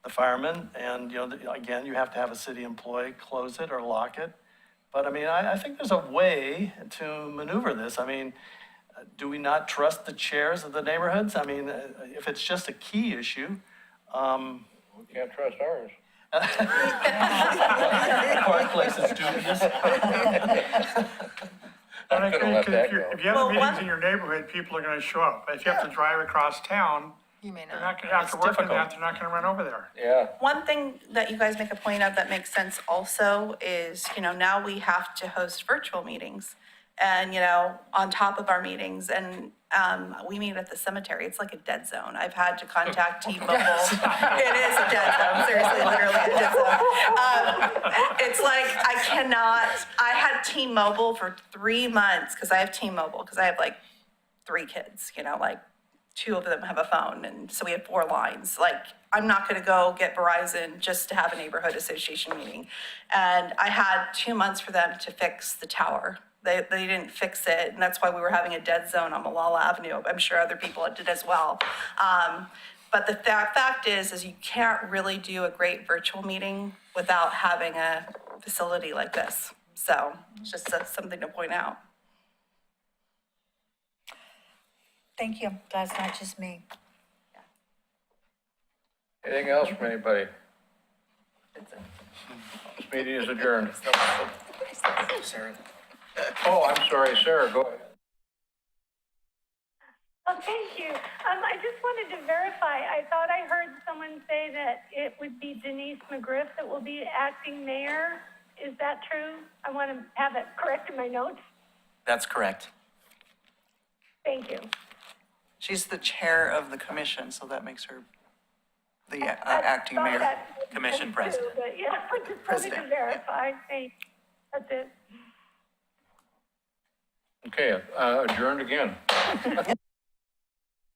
firemen, and, again, you have to have a city employee close it or lock it. But I mean, I think there's a way to maneuver this. I mean, do we not trust the chairs of the neighborhoods? I mean, if it's just a key issue. we can't trust ours. Park Place is dubious. But I couldn't let think that go. if you have meetings in your neighborhood, people are gonna show up. If you have to drive across town, You may they're not. not gonna, after It's working difficult. that, they're not gonna run over there. Yeah. One thing that you guys make a point of that makes sense also is, now we have to host virtual meetings. And, on top of our meetings, and we meet at the cemetery. It's like a dead zone. I've had to contact T-Mobile. It is a dead zone, seriously, literally a dead zone. It's like I had T-Mobile for 3 months, because I have T-Mobile, because I have like 3 kids, 2 of them have a phone, and so we had 4 lines. Like, I'm not gonna go get Verizon just to have a neighborhood association meeting. And I had 2 months for them to fix the tower. They didn't fix it, and that's why we were having a dead zone on Malala Avenue. I'm sure other people did as well. But the fact is you can't really do a great virtual meeting without having a facility like this. So just something to point out. Thank you. Glad it's not just me. Anything else from anybody? This meeting is adjourned. Sarah. Oh, I'm sorry, Sarah, go ahead. Oh, thank you. I just wanted to verify, I thought I heard someone say that it would be Denise McGriff that will be acting mayor. Is that true? I want to have it correct in my notes. That's correct. Thank you. She's the chair of the commission, so that makes her the acting Thought mayor. that Commission too, president. But yeah, I just wanted to President, yeah. verify. Thanks. That's it. Okay, adjourned again.